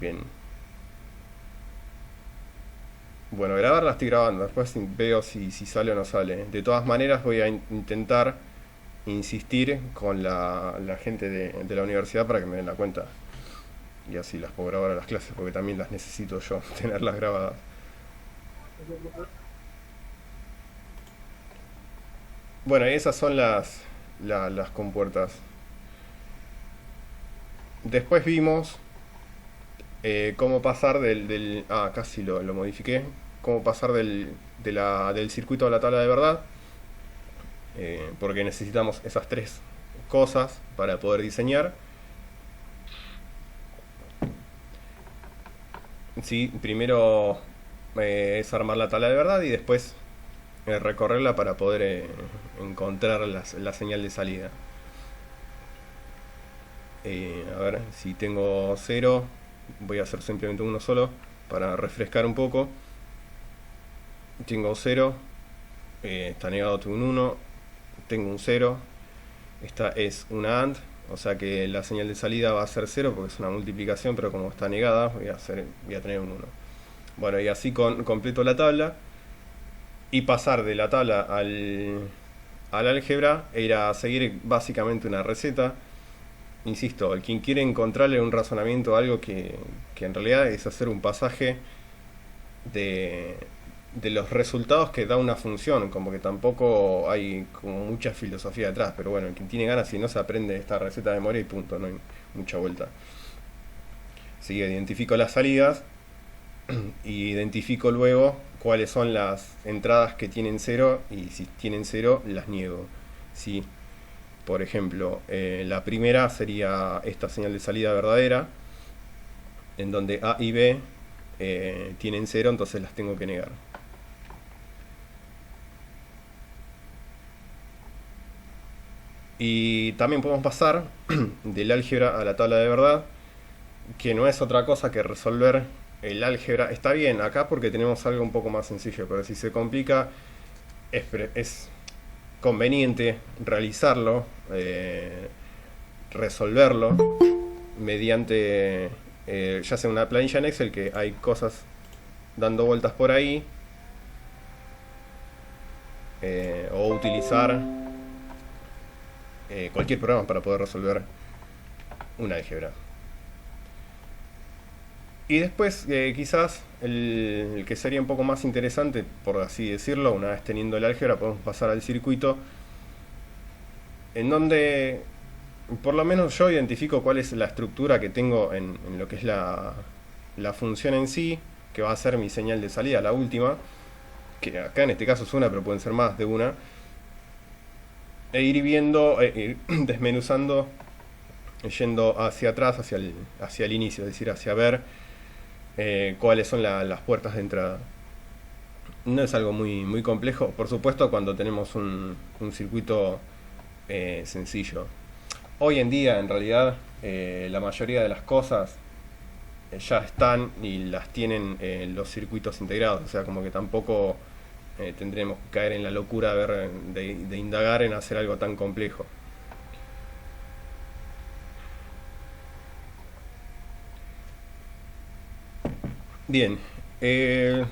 Bien. Bueno, grabar la estoy grabando, después veo si sale o no sale. De todas maneras voy a intentar insistir con la gente de la universidad para que me den la cuenta. Y así las puedo grabar a las clases, porque también las necesito yo, tenerlas grabadas. Bueno, y esas son las compuertas. Después vimos cómo pasar casi lo modifiqué. Cómo pasar del circuito a la tabla de verdad. Porque necesitamos esas tres cosas para poder diseñar. Sí, primero es armar la tabla de verdad y después recorrerla para poder encontrar la señal de salida. A ver, si tengo cero, voy a hacer simplemente uno solo para refrescar un poco. Tengo cero, está negado, tengo un uno, tengo un cero. Esta es una AND, o sea que la señal de salida va a ser cero porque es una multiplicación, pero como está negada, voy a tener un uno. Bueno, y así completo la tabla y pasar de la tabla al álgebra e ir a seguir básicamente una receta. Insisto, el quien quiere encontrarle un razonamiento a algo que en realidad es hacer un pasaje de, de los resultados que da una función, como que tampoco hay como mucha filosofía detrás, pero bueno, el que tiene ganas, si no, se aprende esta receta de memoria y punto, no hay mucha vuelta. Sí, identifico las salidas y identifico luego cuáles son las entradas que tienen cero y si tienen cero las niego. Sí, por ejemplo, la primera sería esta señal de salida verdadera, en donde A y B tienen cero, entonces las tengo que negar. Y también podemos pasar del álgebra a la tabla de verdad, que no es otra cosa que resolver el álgebra. Está bien acá porque tenemos algo un poco más sencillo, pero si se complica es conveniente realizarlo, resolverlo mediante ya sea una planilla en Excel, que hay cosas dando vueltas por ahí, o utilizar cualquier programa para poder resolver un álgebra. Y después, quizás el que sería un poco más interesante, por así decirlo, una vez teniendo el álgebra, podemos pasar al circuito, en donde por lo menos yo identifico cuál es la estructura que tengo en lo que es la función en sí, que va a ser mi señal de salida, la última, que acá en este caso es una, pero pueden ser más de una, e ir viendo, ir desmenuzando, yendo hacia atrás, hacia el inicio, es decir, hacia ver cuáles son las puertas de entrada. No es algo muy complejo, por supuesto, cuando tenemos un circuito sencillo. Hoy en día, en realidad, la mayoría de las cosas ya están y las tienen los circuitos integrados, o sea, como que tampoco tendremos que caer en la locura de indagar en hacer algo tan complejo. Bien, eh,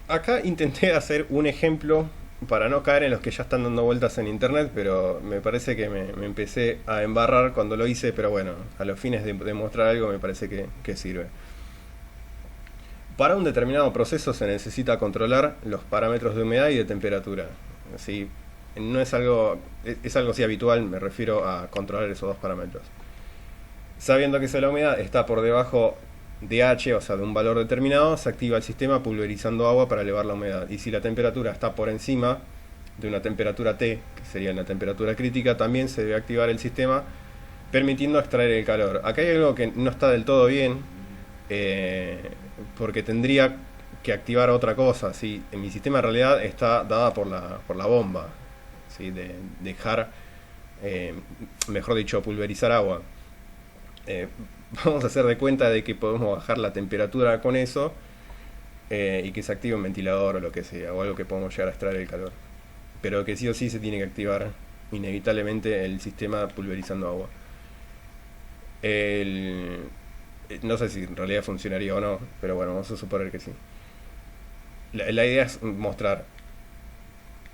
acá intenté hacer un ejemplo para no caer en los que ya están dando vueltas en internet, pero me parece que me empecé a embarrar cuando lo hice, pero bueno, a los fines de mostrar algo me parece que sirve. Para un determinado proceso se necesita controlar los parámetros de humedad y de temperatura. Así, no es algo, es algo así habitual, me refiero a controlar esos dos parámetros. Sabiendo que si la humedad está por debajo de H, o sea, de un valor determinado, se activa el sistema pulverizando agua para elevar la humedad. Y si la temperatura está por encima de una temperatura T, que sería la temperatura crítica, también se debe activar el sistema permitiendo extraer el calor. Acá hay algo que no está del todo bien, eh, porque tendría que activar otra cosa. ¿Sí? En mi sistema en realidad está dada por la bomba, ¿sí? De dejar, eh, mejor dicho, pulverizar agua. Eh, Vamos a hacer de cuenta de que podemos bajar la temperatura con eso, y que se active un ventilador o lo que sea, o algo que podamos llegar a extraer el calor. Pero que sí o sí se tiene que activar inevitablemente el sistema pulverizando agua. El, No sé si en realidad funcionaría o no, pero bueno, vamos a suponer que sí. La idea es mostrar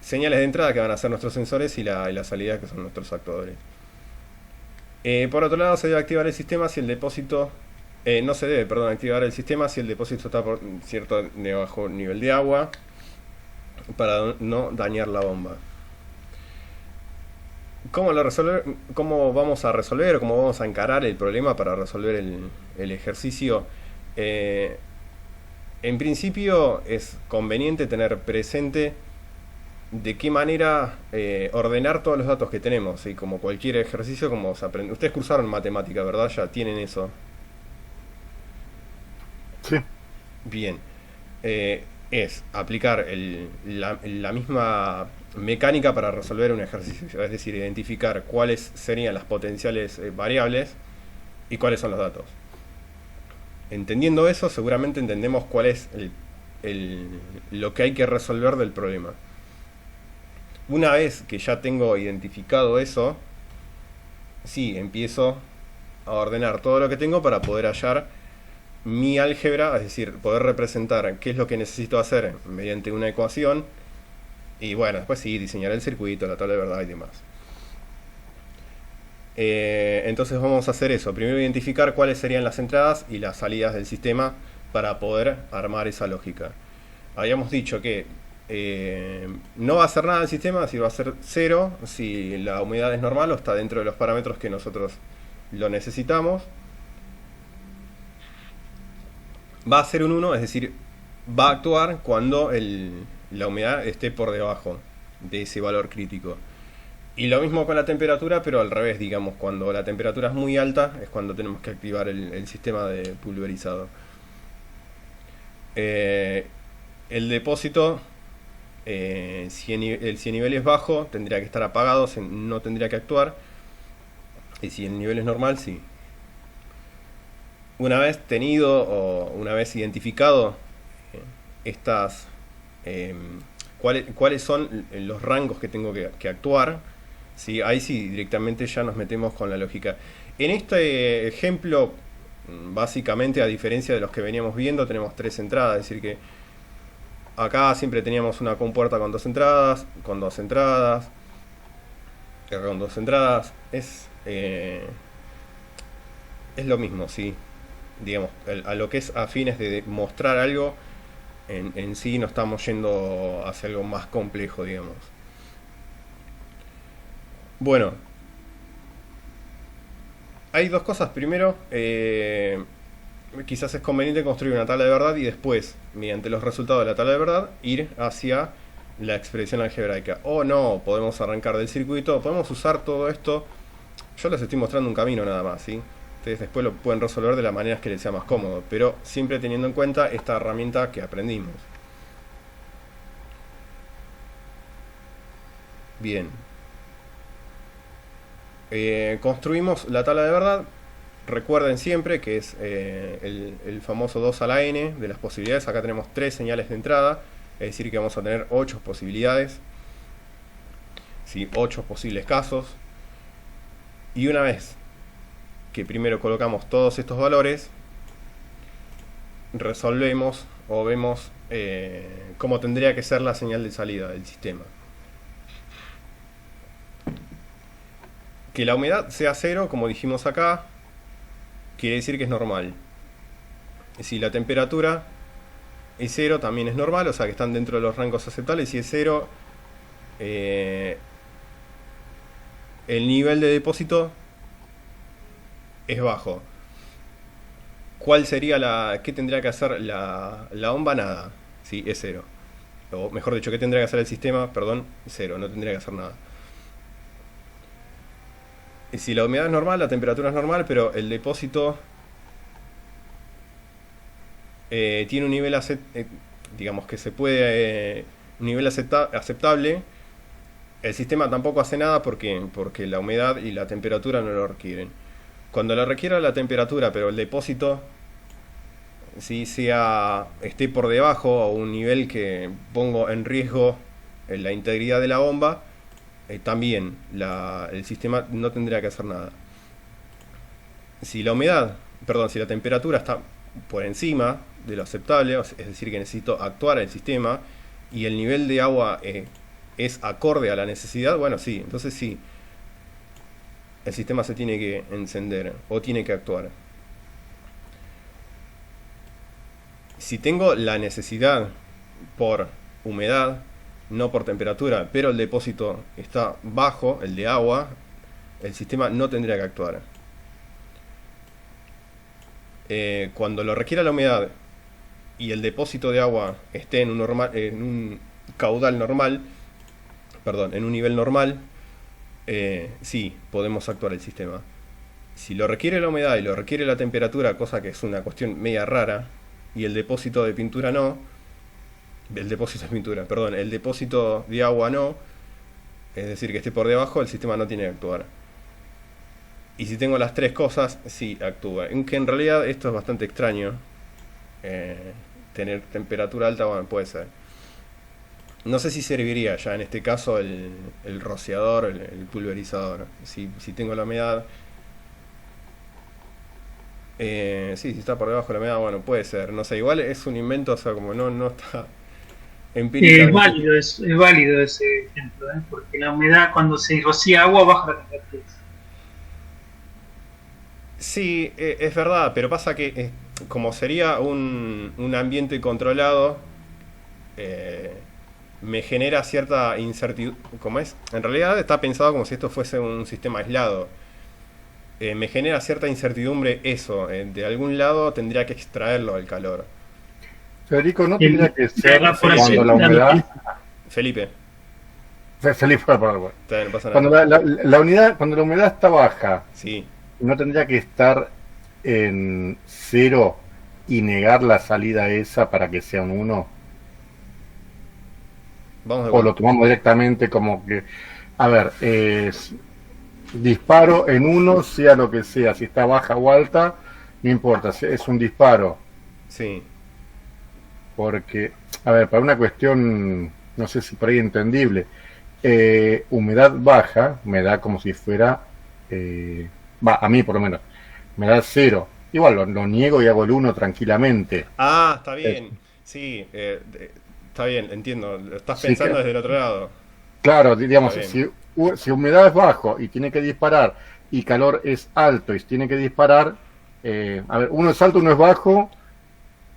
señales de entrada que van a ser nuestros sensores y la salida que son nuestros actuadores. Por otro lado, se debe activar el sistema si el depósito... no se debe, perdón, activar el sistema si el depósito está por cierto de bajo nivel de agua para no dañar la bomba. ¿Cómo vamos a resolver o cómo vamos a encarar el problema para resolver el ejercicio? Eh, en principio es conveniente tener presente de qué manera ordenar todos los datos que tenemos. Y como cualquier ejercicio, como se aprende. Ustedes cursaron matemática, ¿verdad? Ya tienen eso. Sí, Bien. Es aplicar la misma mecánica para resolver un ejercicio. Es decir, identificar cuáles serían las potenciales variables y cuáles son los datos. Entendiendo eso, seguramente entendemos cuál es lo que hay que resolver del problema. Una vez que ya tengo identificado eso, sí, empiezo a ordenar todo lo que tengo para poder hallar mi álgebra, es decir, poder representar qué es lo que necesito hacer mediante una ecuación y bueno, después sí, diseñar el circuito, la tabla de verdad y demás. Entonces vamos a hacer eso. Primero identificar cuáles serían las entradas y las salidas del sistema para poder armar esa lógica. Habíamos dicho que no va a hacer nada el sistema, si va a ser cero, si la humedad es normal o está dentro de los parámetros que nosotros lo necesitamos. Va a ser un uno, es decir, va a actuar cuando la humedad esté por debajo de ese valor crítico. Y lo mismo con la temperatura, pero al revés, digamos, cuando la temperatura es muy alta es cuando tenemos que activar el sistema de pulverizado. Eh, el depósito, si el nivel es bajo, tendría que estar apagado, no tendría que actuar. Y si el nivel es normal, sí. Una vez tenido o una vez identificado estas, eh, cuáles son los rangos que tengo que actuar, ¿sí? Ahí sí directamente ya nos metemos con la lógica. En este ejemplo, básicamente a diferencia de los que veníamos viendo, tenemos tres entradas, es decir que acá siempre teníamos una compuerta con dos entradas, con dos entradas, con dos entradas, es lo mismo, sí. Digamos, a lo que es a fines de mostrar algo, en sí no estamos yendo hacia algo más complejo, digamos. Bueno, hay dos cosas. Primero, quizás es conveniente construir una tabla de verdad y después, mediante los resultados de la tabla de verdad, ir hacia la expresión algebraica. O no, podemos arrancar del circuito, podemos usar todo esto. Yo les estoy mostrando un camino nada más, ¿sí? Ustedes después lo pueden resolver de la manera que les sea más cómodo, pero siempre teniendo en cuenta esta herramienta que aprendimos. Bien. Construimos la tabla de verdad. Recuerden siempre que es el famoso 2 a la n de las posibilidades. Acá tenemos 3 señales de entrada, es decir que vamos a tener 8 posibilidades, ¿sí? 8 posibles casos. Y una vez que primero colocamos todos estos valores, resolvemos o vemos cómo tendría que ser la señal de salida del sistema. Que la humedad sea cero, como dijimos acá, quiere decir que es normal. Si la temperatura es cero, también es normal, o sea que están dentro de los rangos aceptables. Si es cero, el nivel de depósito es bajo. ¿Cuál sería qué tendría que hacer la bomba? Nada. Sí, es cero. O mejor dicho, ¿qué tendría que hacer el sistema? Perdón, cero, no tendría que hacer nada. Y si la humedad es normal, la temperatura es normal, pero el depósito tiene un nivel digamos que se puede un nivel aceptable, el sistema tampoco hace nada porque la humedad y la temperatura no lo requieren. Cuando lo requiera la temperatura, pero el depósito si esté por debajo o un nivel que pongo en riesgo la integridad de la bomba, también el sistema no tendría que hacer nada. Si la humedad perdón, si la temperatura está por encima de lo aceptable, es decir, que necesito actuar el sistema y el nivel de agua es acorde a la necesidad, bueno, sí, entonces sí, el sistema se tiene que encender o tiene que actuar. Si tengo la necesidad por humedad, no por temperatura, pero el depósito está bajo, el de agua, el sistema no tendría que actuar. Cuando lo requiera la humedad y el depósito de agua esté en un caudal normal, perdón, en un nivel normal, sí, podemos actuar el sistema. Si lo requiere la humedad y lo requiere la temperatura, cosa que es una cuestión media rara, y el depósito de pintura no, el depósito de pintura, perdón, el depósito de agua no, es decir, que esté por debajo, el sistema no tiene que actuar. Y si tengo las tres cosas, sí actúa. Aunque en realidad esto es bastante extraño. Tener temperatura alta, bueno, puede ser. No sé si serviría ya en este caso el rociador, el pulverizador. Si tengo la humedad. Sí, si está por debajo de la humedad, bueno, puede ser. No sé, igual es un invento, o sea, como no está empíricamente. Es válido ese ejemplo, ¿eh? Porque la humedad, cuando se rocía agua, baja la temperatura. Sí, es verdad, pero pasa que como sería un ambiente controlado, eh, me genera cierta incertidumbre. ¿Cómo es? En realidad está pensado como si esto fuese un sistema aislado. Me genera cierta incertidumbre eso. De algún lado tendría que extraerlo el calor. Federico, ¿no tendría El, que la ser cuando evaporación, la humedad... Felipe, Felipe, por favor. no pasa nada. Cuando cuando la humedad está baja, Sí, ¿no tendría que estar en cero y negar la salida esa para que sea un uno? vamos de ¿O vuelta. lo tomamos directamente como que, a ver, disparo en uno, sea lo que sea, si está baja o alta, no importa, es un disparo? Sí, Porque, a ver, para una cuestión, no sé si por ahí entendible, humedad baja me da como si fuera, a mí por lo menos, me da cero. Igual lo niego y hago el uno tranquilamente. ah, está Es- bien. Sí, está bien, entiendo. Lo estás sí pensando que, desde el otro lado. claro, Está digamos, bien. si humedad es bajo y tiene que disparar y calor es alto y tiene que disparar, a ver, uno es alto, uno es bajo,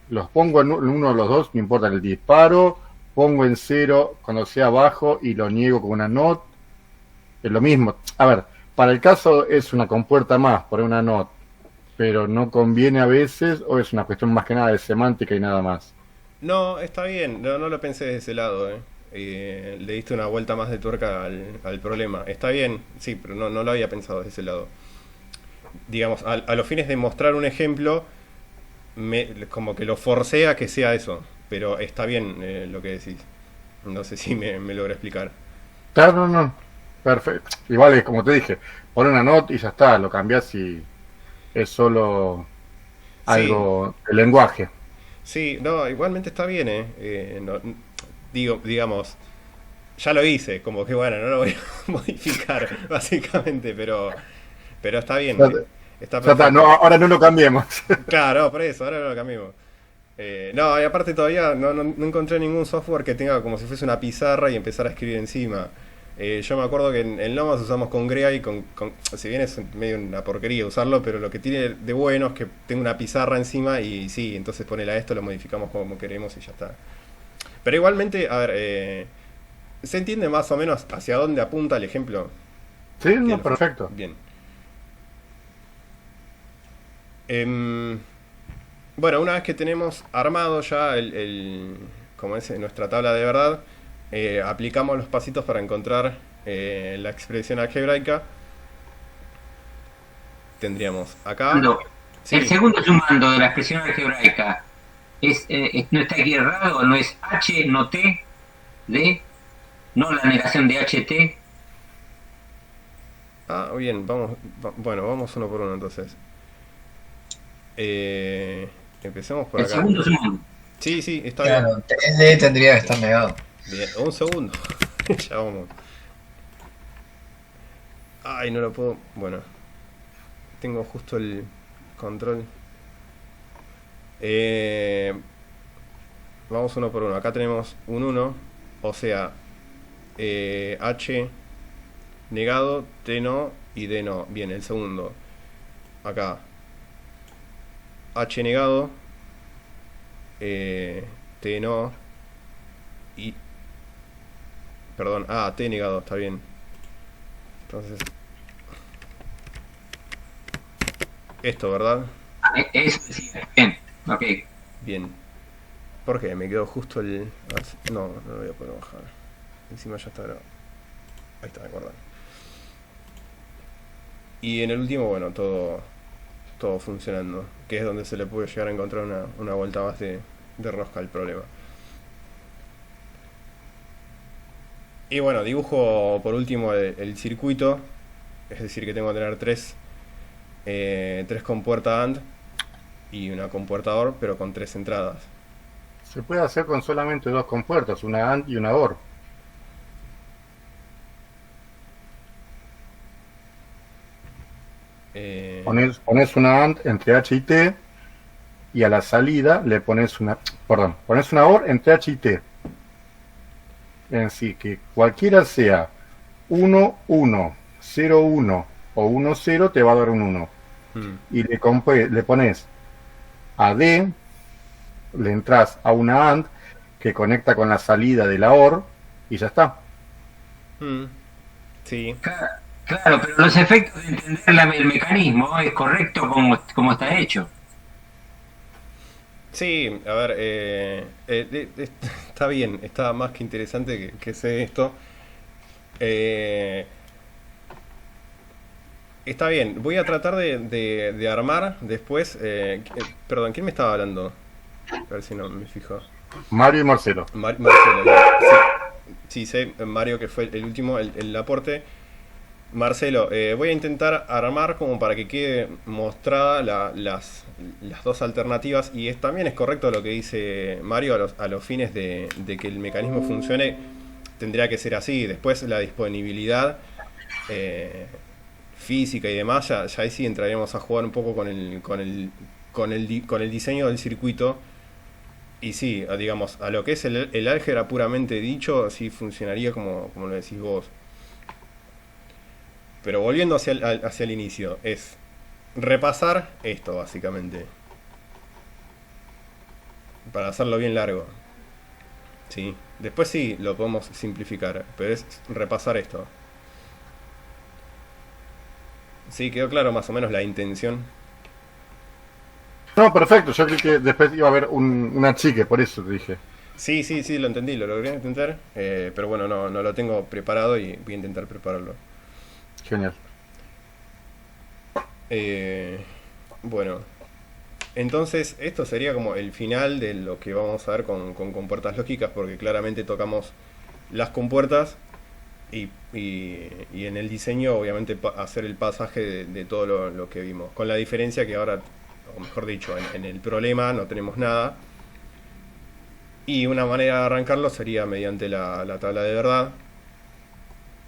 los pongo en uno de los dos, no importa el disparo, pongo en cero cuando sea bajo y lo niego con una NOT, es lo mismo. A ver, para el caso es una compuerta más, por una NOT, pero no conviene a veces o es una cuestión más que nada de semántica y nada más. No, está bien. No lo pensé de ese lado, eh. Le diste una vuelta más de tuerca al problema. Está bien, sí, pero no lo había pensado de ese lado. Digamos, a los fines de mostrar un ejemplo, como que lo forcé a que sea eso. Pero está bien lo que decís. No sé si me logro explicar. Claro, no, no, perfecto. Igual es como te dije, pon una NOT y ya está, lo cambias y es solo Sí, algo de lenguaje. sí, no, igualmente está bien, digamos, ya lo hice, como que bueno, no lo voy a modificar, básicamente, pero está bien, Ya, está ya está, no, perfecto. ahora no lo cambiemos. Claro, por eso, ahora no lo cambiamos. No, y aparte todavía no encontré ningún software que tenga como si fuese una pizarra y empezar a escribir encima. Yo me acuerdo que en Lomas usamos con Grea y si bien es medio una porquería usarlo, pero lo que tiene de bueno es que tengo una pizarra encima y sí, entonces ponela esto, lo modificamos como queremos y ya está. Pero igualmente, a ver, ¿se entiende más o menos hacia dónde apunta el ejemplo? Sí, Que no, perfecto. bien. Em, bueno, una vez que tenemos armado ya como es nuestra tabla de verdad, aplicamos los pasitos para encontrar la expresión algebraica. Tendríamos acá, Cuando el sí, segundo sumando de la expresión algebraica no está aquí errado, no es H, no T, D, no la negación de HT. bien, bueno, vamos uno por uno entonces. Empecemos por El acá. segundo sumando. Sí, sí, está bien. Claro, 3D tendría que estar negado. Bien, un segundo. Ya vamos. Ay, no lo puedo. Bueno, tengo justo control. Vamos uno por uno. Acá tenemos un 1, o sea, H negado, T no y D no. Bien, el segundo. Acá, H negado, T no y... Perdón, T negado, está bien. Entonces... Esto, ¿verdad? Eso decía. Bien, ok. Bien. ¿Por qué? Me quedó justo el... No, no lo voy a poder bajar. Encima ya está grabado. Ahí está, de acuerdo. Y en el último, bueno, todo funcionando. Que es donde se le puede llegar a encontrar una vuelta más de rosca al problema. Y bueno, dibujo por último el circuito. Es decir, que tengo que tener tres compuertas AND y una compuerta OR, pero con 3 entradas. Se puede hacer con solamente 2 compuertas, una AND y una OR. Pones una AND entre H y T y a la salida le pones pones una OR entre H y T. En sí, que cualquiera sea 1, 1, 0, 1 o 1, 0 te va a dar un 1. Y le pones a D, le entras a una AND que conecta con la salida de la OR y ya está. Sí. Claro, pero los efectos de entender el mecanismo es correcto como está hecho. Sí, a ver, está bien, está más que interesante que sé esto. Está bien, voy a tratar de armar después. Perdón, ¿quién me estaba hablando? A ver si no me fijo. Mario y Marcelo. Marcelo, sí, sé, Mario, que fue el último, el aporte. Marcelo, voy a intentar armar como para que quede mostrada las dos alternativas. Y también es correcto lo que dice Mario a los fines de que el mecanismo funcione. Tendría que ser así. Después la disponibilidad física y demás, ya ahí sí entraríamos a jugar un poco con el diseño del circuito. Y sí, digamos, a lo que es el álgebra puramente dicho, sí funcionaría como lo decís vos. Pero volviendo hacia el inicio, es repasar esto básicamente. Para hacerlo bien largo. Sí. Después sí lo podemos simplificar, pero es repasar esto. Sí, quedó claro más o menos la intención. No, perfecto, yo creí que después iba a haber una chique, por eso te dije. Sí, lo entendí, lo logré entender. Pero bueno, no lo tengo preparado y voy a intentar prepararlo. Genial. Bueno, entonces esto sería como el final de lo que vamos a ver con compuertas lógicas, porque claramente tocamos las compuertas y en el diseño obviamente hacer el pasaje de todo lo que vimos, con la diferencia que ahora, o mejor dicho, en el problema no tenemos nada, y una manera de arrancarlo sería mediante la tabla de verdad,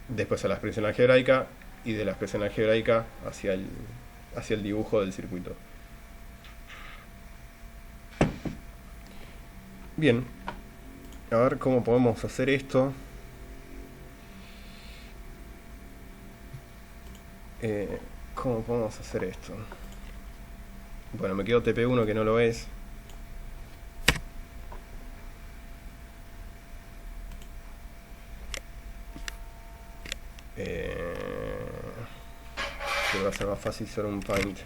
después a la expresión algebraica, y de la expresión algebraica hacia el dibujo del circuito. Bien, a ver cómo podemos hacer esto. ¿Cómo podemos hacer esto? Bueno, me quedo TP1 que no lo es. Que va a ser más fácil ser un paint.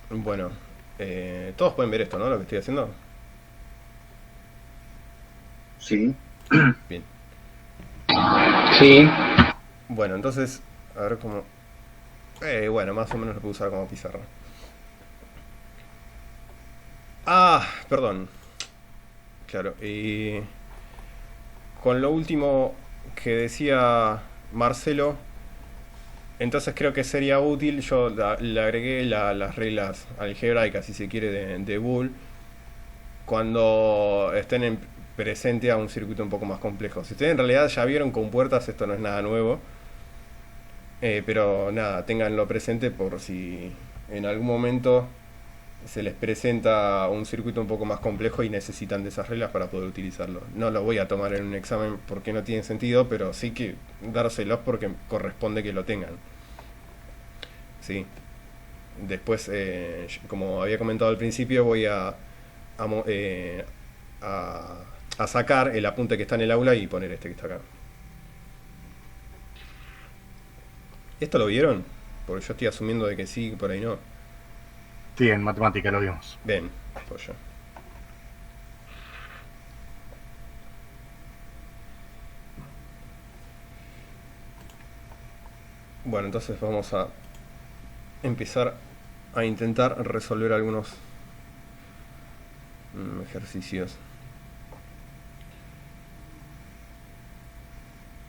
Bueno, todos pueden ver esto, ¿no? Lo que estoy haciendo. Sí. Bien. Sí. Bueno, entonces, a ver cómo... bueno, más o menos lo puedo usar como pizarra. Perdón. Claro, y con lo último que decía Marcelo, Entonces creo que sería útil, yo le agregué las reglas algebraicas, si se quiere, de Boole, cuando estén en presente a un circuito un poco más complejo. Si ustedes en realidad ya vieron con puertas, esto no es nada nuevo, pero nada, ténganlo presente por si en algún momento se les presenta un circuito un poco más complejo y necesitan de esas reglas para poder utilizarlo. No lo voy a tomar en un examen porque no tiene sentido, pero sí que dárselos porque corresponde que lo tengan. Sí. Después, como había comentado al principio, voy a, mo- eh, a sacar el apunte que está en el aula y poner este que está acá. ¿Esto lo vieron? Porque yo estoy asumiendo de que sí, por ahí no. Sí, en matemática lo vimos. Bien, pues yo. Bueno, entonces vamos a empezar a intentar resolver algunos ejercicios.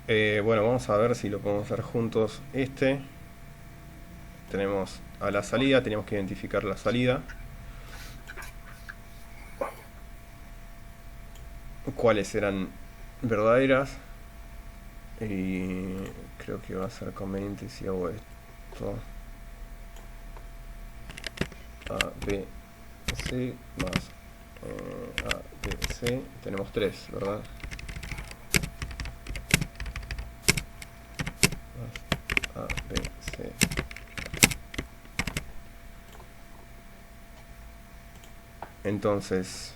Bueno, vamos a ver si lo podemos hacer juntos. Tenemos a la salida, tenemos que identificar la salida. Cuáles eran verdaderas. Y creo que va a ser conveniente si hago esto. A, B, C más A, B, C. Tenemos 3, ¿verdad? Más A, B, C. Entonces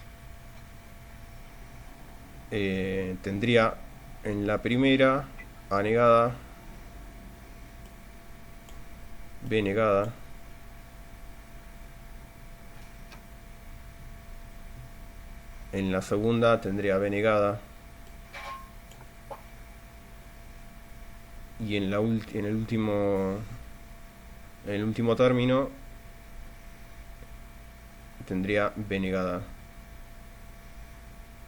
tendría en la primera A negada, B negada, en la segunda tendría B negada y en el último término tendría B negada.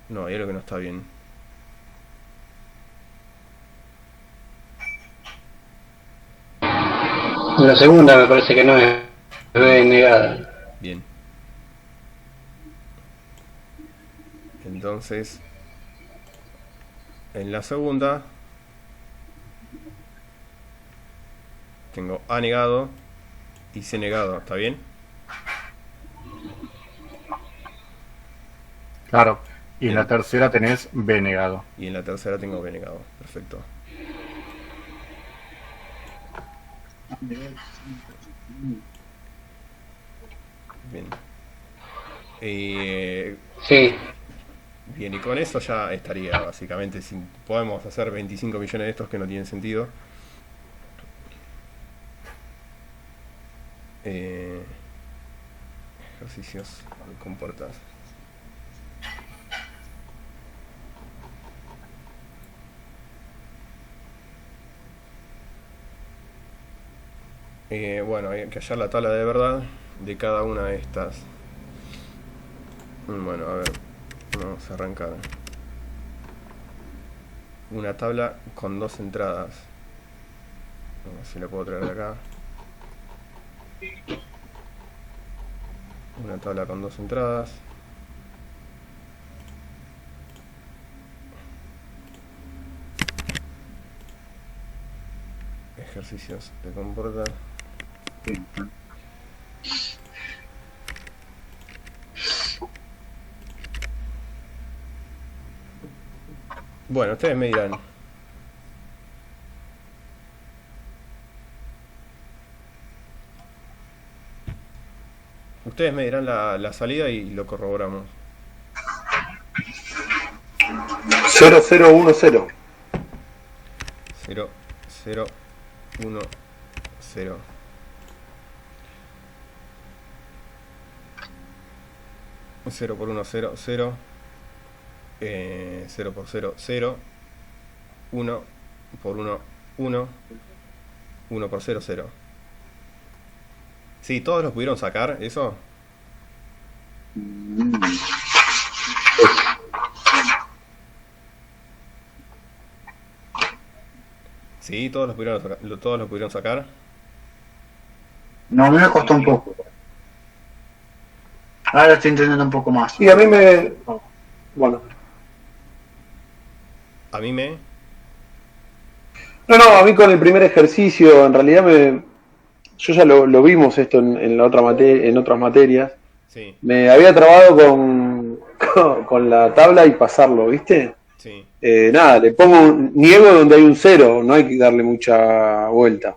No, hay algo que no está bien. La segunda me parece que no es B negada. Bien. Entonces, en la segunda tengo A negado y C negado, ¿está bien? Claro. Y en Bien. la tercera tenés B negado. Y en la tercera tengo B negado. Perfecto. Bien. Sí, Bien, y con eso ya estaría, básicamente. Si podemos hacer 25 millones de estos que no tienen sentido. Ejercicios con puertas. Bueno, hay que hallar la tabla de verdad de cada una de estas. Bueno, a ver, vamos a arrancar. Una tabla con 2 entradas. A ver si la puedo traer de acá. Una tabla con 2 entradas. Ejercicios de comportar. Bueno, ustedes me dirán. Ustedes me dirán la salida y lo corroboramos. 0010. 0, 0, 1, 0. Cero por 1, 0, 0. 0 por 0, 0. 1 por 1, 1. 1 por 0, 0. Sí, todos los pudieron sacar, eso. Sí, todos todos lo pudieron sacar. No, a mí me costó un poco. Ahora estoy entendiendo un poco más. Y a mí me... Bueno. A mí me... No, a mí con el primer ejercicio, en realidad yo ya lo vimos esto en la otra en otras materias. Sí, Me había trabado con la tabla y pasarlo, ¿viste? sí. Nada, le pongo un niego donde hay un cero, no hay que darle mucha vuelta.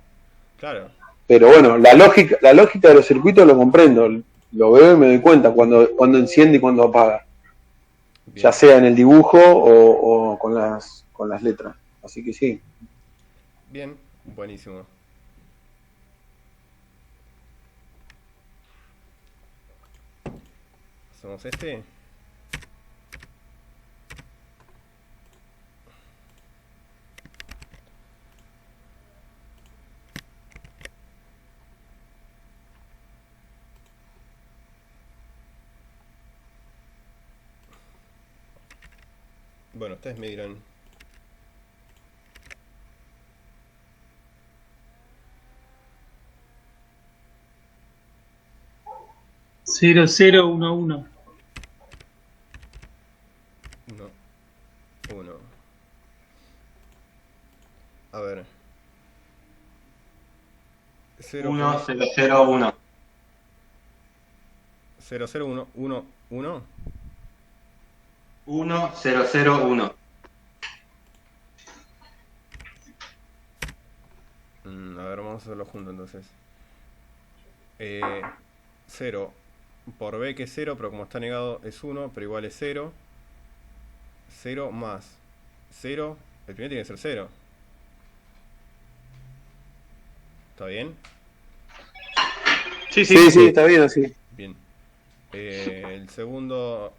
Claro. Pero bueno, la lógica de los circuitos lo comprendo, lo veo y me doy cuenta cuando enciende y cuando apaga. Bien. Ya sea en el dibujo o con las letras. Así que sí. Bien, buenísimo. Hacemos este. Bueno, ustedes me dirán. Cero, cero, uno, uno. 1, 1. A ver. 0, 1, 0, 0, 1. 0, 0, 1, 1, 1. 1, 0, 0, 1. A ver, vamos a hacerlo juntos entonces. 0 por B que es 0, pero como está negado es 1, pero igual es 0. 0 más 0. El primero tiene que ser 0. ¿Está bien? Sí, está bien así. Bien. El segundo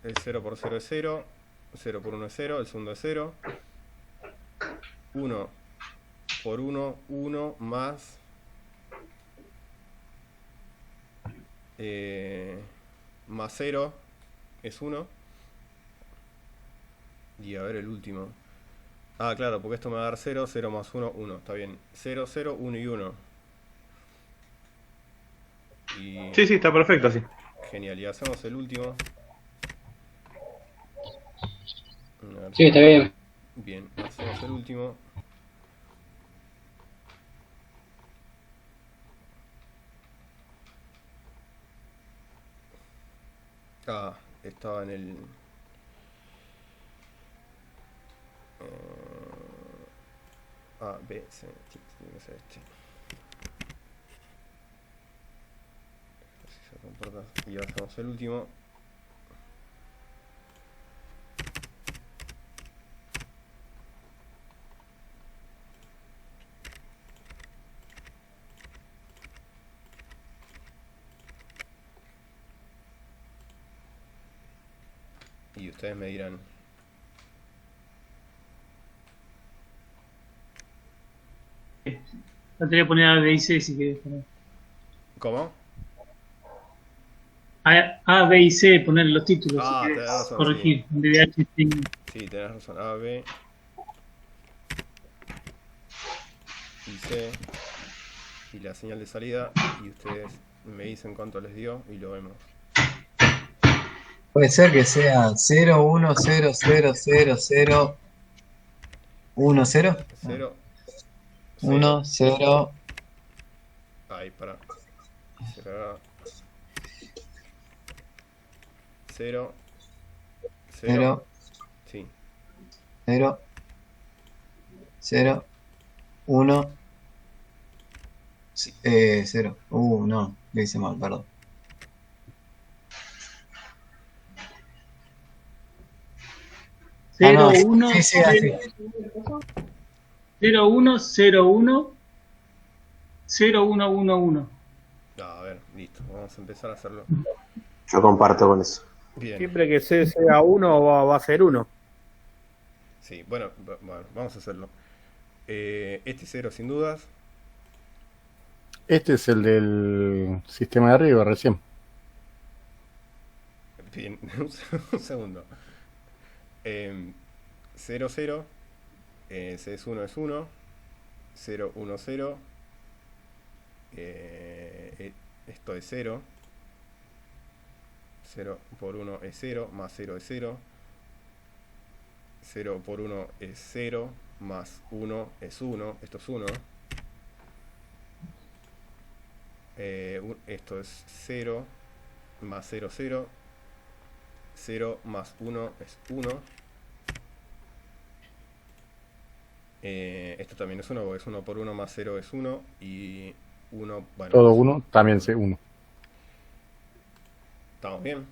es 0 por 0 es 0. 0 por 1 es 0. El segundo es 0. 1 por 1, 1 más más 0 es 1. Y a ver el último. Ah, claro, porque esto me va a dar 0, 0 más 1, 1. Está bien. 0, 0, 1 y 1. Y... Sí, está perfecto así. Genial. Y hacemos el último. Sí, está bien. Bien, hacemos el último. Ah, estaba en el... A, B, C, tiene que ser este. Si se comporta. Y hacemos el último. Y ustedes me dirán. No te voy a poner A, B y C si querés poner. ¿Cómo? A, B y C, poner los títulos Ah, si tenés querés razón, corregir. En vez de H, C. Sí, tenés razón. A, B y C. Y la señal de salida. Y ustedes me dicen cuánto les dio y lo vemos. Puede ser que sea 0, 1, 0, 0, 0, 0, 1, 0. 0, 1, 0. Ahí, para. Será 0, 0. 0, Sí. 0, 0, 1, 0. No, lo hice mal, perdón. Cero, no, uno, sí, sí, así. 0, 1, 0, 1, 0, 1, 1, 1. A ver, listo. Vamos a empezar a hacerlo. Yo comparto con eso. Bien. Siempre que C sea 1 va a ser 1. Sí, bueno, vamos a hacerlo. Este 0 sin dudas. Este es el del sistema de arriba recién. Bien, un segundo. 0, 0. C es 1 es 1, 0, 1, 0. Esto es 0. 0 por 1 es 0, más 0 es 0. 0 por 1 es 0, más 1 es 1. Esto es 1. Esto es 0, más 0, 0. 0 más 1 es 1. Esto también es 1, porque es 1 por 1 más 0 es 1. Y 1, bueno. Todo 1, también C 1. ¿Estamos bien?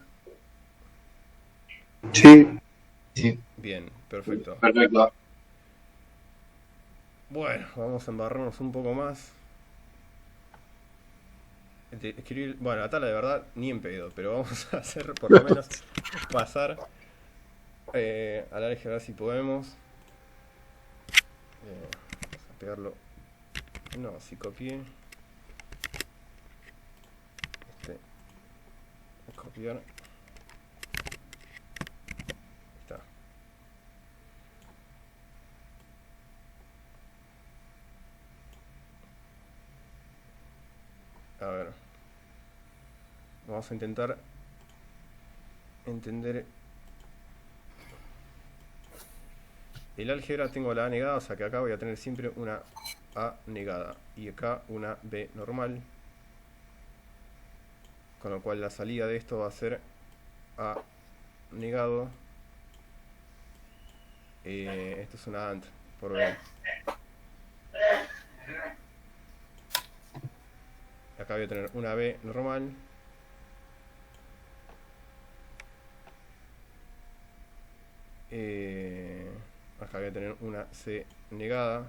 Sí. Sí. Bien, perfecto. Perfecto. Bueno, vamos a embarrarnos un poco más. Escribir, bueno, la tabla de verdad ni en pedo, pero vamos a hacer por lo menos pasar al álgebra si podemos. Vamos a pegarlo. No, si copié. Copiar. Ahí está. A ver. Vamos a intentar entender el álgebra. Tengo la A negada, o sea que acá voy a tener siempre una A negada y acá una B normal, con lo cual la salida de esto va a ser A negado. Esto es una AND por B. Acá voy a tener una B normal. Acá voy a tener una C negada.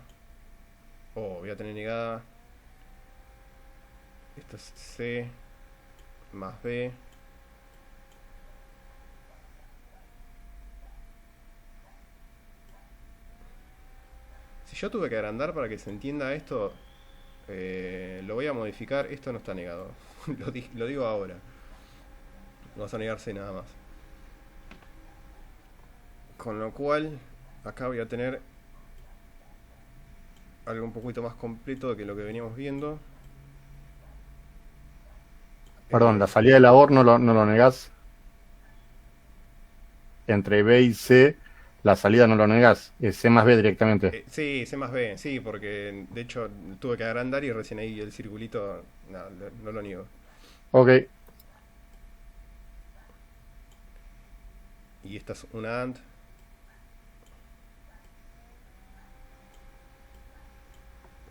Voy a tener negada. Esto es C más B. Si yo tuve que agrandar para que se entienda esto, lo voy a modificar. Esto no está negado. Lo digo ahora. Vamos a negar C nada más. Con lo cual, acá voy a tener algo un poquito más completo que lo que veníamos viendo. Perdón, la salida de la OR no lo negás. Entre B y C, la salida no lo negás. Es C más B directamente. Sí, C más B, sí, porque de hecho tuve que agrandar y recién ahí el circulito, no lo niego. Ok. Y esta es una AND.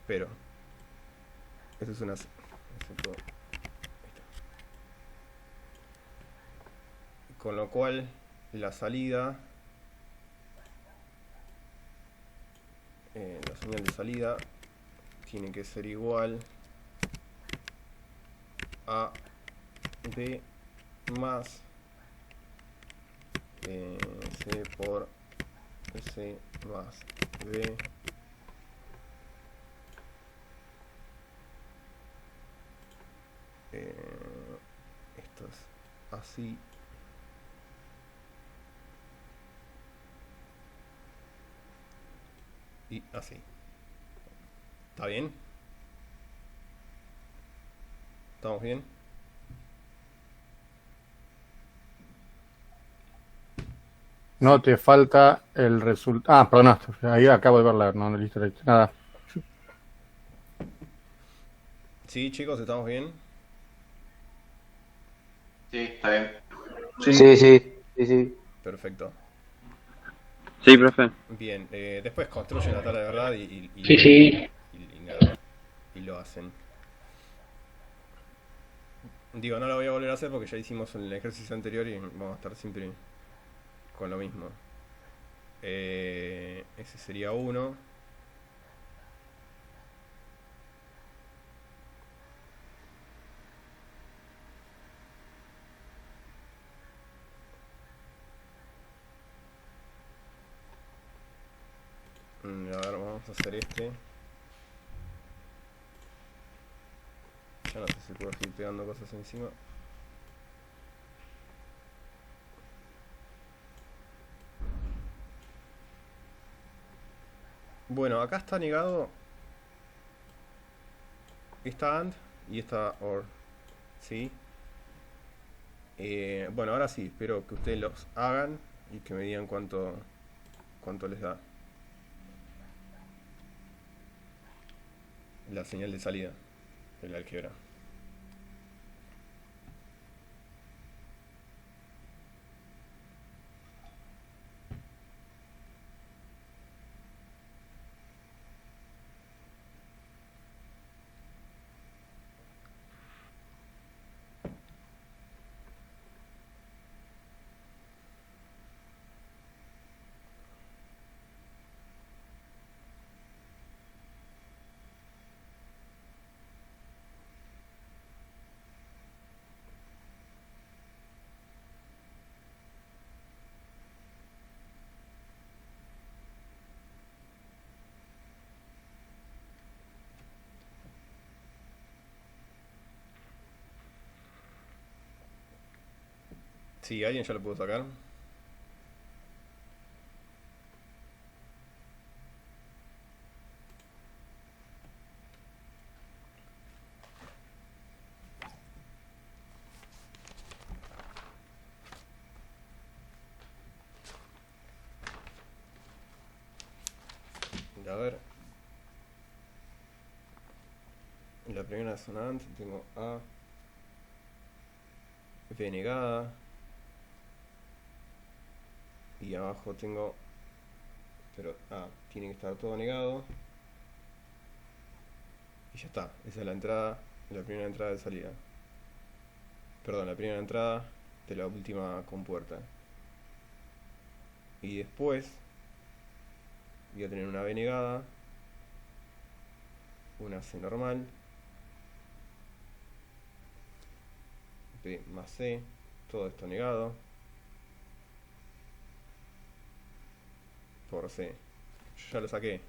Pero esta es una... Con lo cual la salida, la señal de salida tiene que ser igual a B más C por C más B. Esto es así. Y así. ¿Está bien? ¿Estamos bien? No te falta el resultado. Ah, perdón, ahí acabo de verla. No, listo, nada. Sí, chicos, ¿estamos bien? Sí, está bien. Sí. Perfecto. Sí, profe. Bien, después construyen la tabla de verdad y nada, y lo hacen. Digo, no lo voy a volver a hacer porque ya hicimos el ejercicio anterior y vamos a estar siempre con lo mismo. Ese sería 1. A ver, vamos a hacer este. Ya no sé si puedo seguir pegando cosas encima. Bueno, acá está negado esta AND y esta OR. ¿Sí? Bueno, ahora sí, espero que ustedes los hagan y que me digan cuánto les da la señal de salida del álgebra. Sí, ¿alguien ya lo pudo sacar? A ver. La primera sonante tengo A, B negada. Y abajo tengo, pero tiene que estar todo negado. Y ya está, esa es la entrada, la primera entrada de salida. Perdón, la primera entrada de la última compuerta. Y después voy a tener una B negada, una C normal, B más C, todo esto negado, por C. Yo ya lo saqué.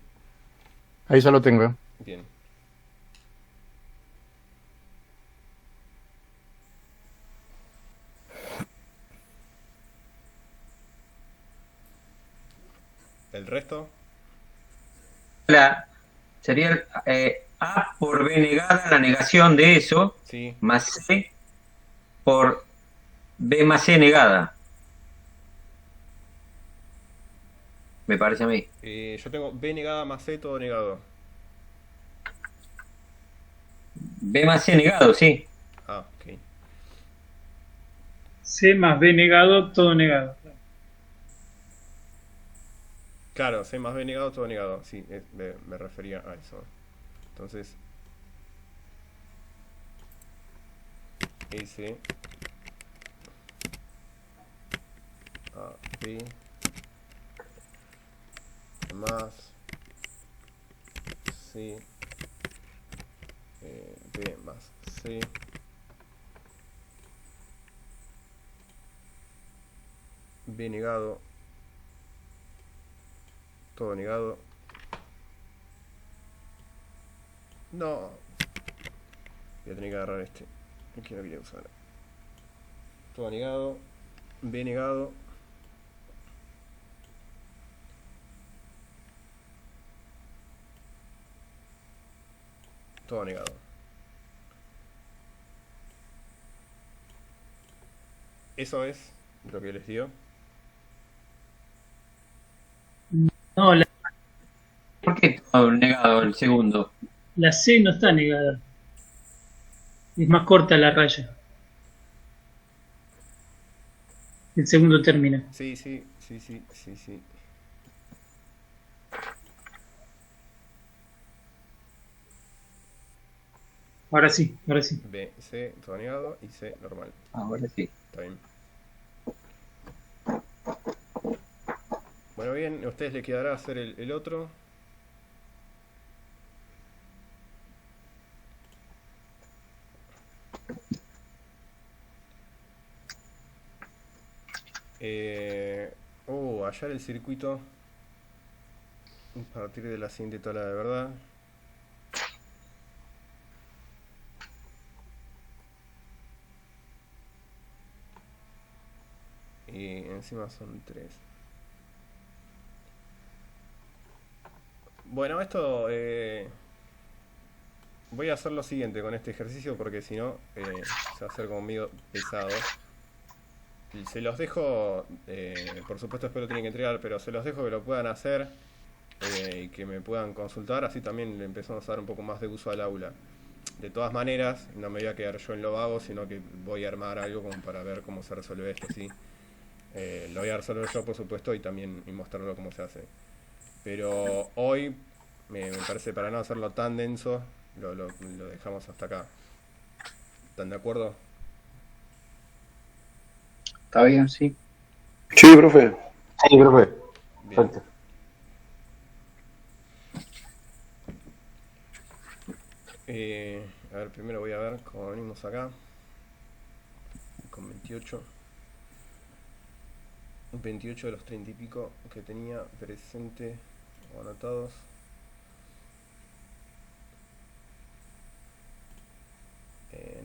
Ahí ya lo tengo. Bien. ¿El resto? Sería A por B negada, la negación de eso, Sí. más C por B más C negada. Me parece a mí. Yo tengo B negada más C, todo negado. B más C negado, sí. Ok. C más B negado, todo negado. Claro, C más B negado, todo negado. Sí, me refería a eso. Entonces, S A B más C B más C B negado, todo negado. No, voy a tener que agarrar este, que no quería usar. Todo negado, B negado, todo negado. Eso es lo que les dio. No, ¿Por qué todo negado el segundo? la C no está negada. Es más corta la raya. El segundo término. Sí. Ahora sí, ahora sí. B, C, todo negado y C normal. Ahora sí. Está bien. Bueno, bien, a ustedes les quedará hacer el otro. Hallar el circuito a partir de la siguiente tabla de verdad. Y encima son 3. Bueno, esto voy a hacer lo siguiente con este ejercicio porque si no se va a hacer como medio pesado. Y se los dejo, por supuesto después lo tienen que entregar, pero se los dejo que lo puedan hacer y que me puedan consultar, así también le empezamos a dar un poco más de uso al aula. De todas maneras, no me voy a quedar yo en lo vago, sino que voy a armar algo como para ver cómo se resuelve esto, ¿sí? Lo voy a resolver yo, por supuesto, y también y mostrarlo cómo se hace. Pero hoy, me parece, para no hacerlo tan denso, lo dejamos hasta acá. ¿Están de acuerdo? Está bien, sí. Sí, profe. Sí, profe. Bien. Perfecto. A ver, primero voy a ver cómo venimos acá. Con 28. 28 de los 30 y pico que tenía presente o anotados.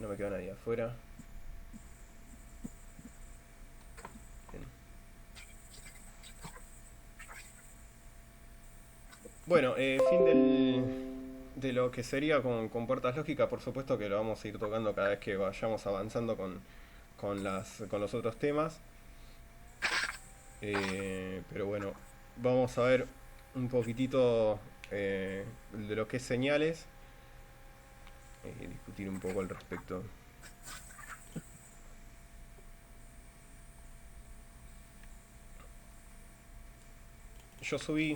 No me queda nadie afuera. Bien. Bueno, de lo que sería con puertas lógicas, por supuesto que lo vamos a ir tocando cada vez que vayamos avanzando con los otros temas. Pero bueno, vamos a ver un poquitito de lo que es señales, discutir un poco al respecto. Yo subí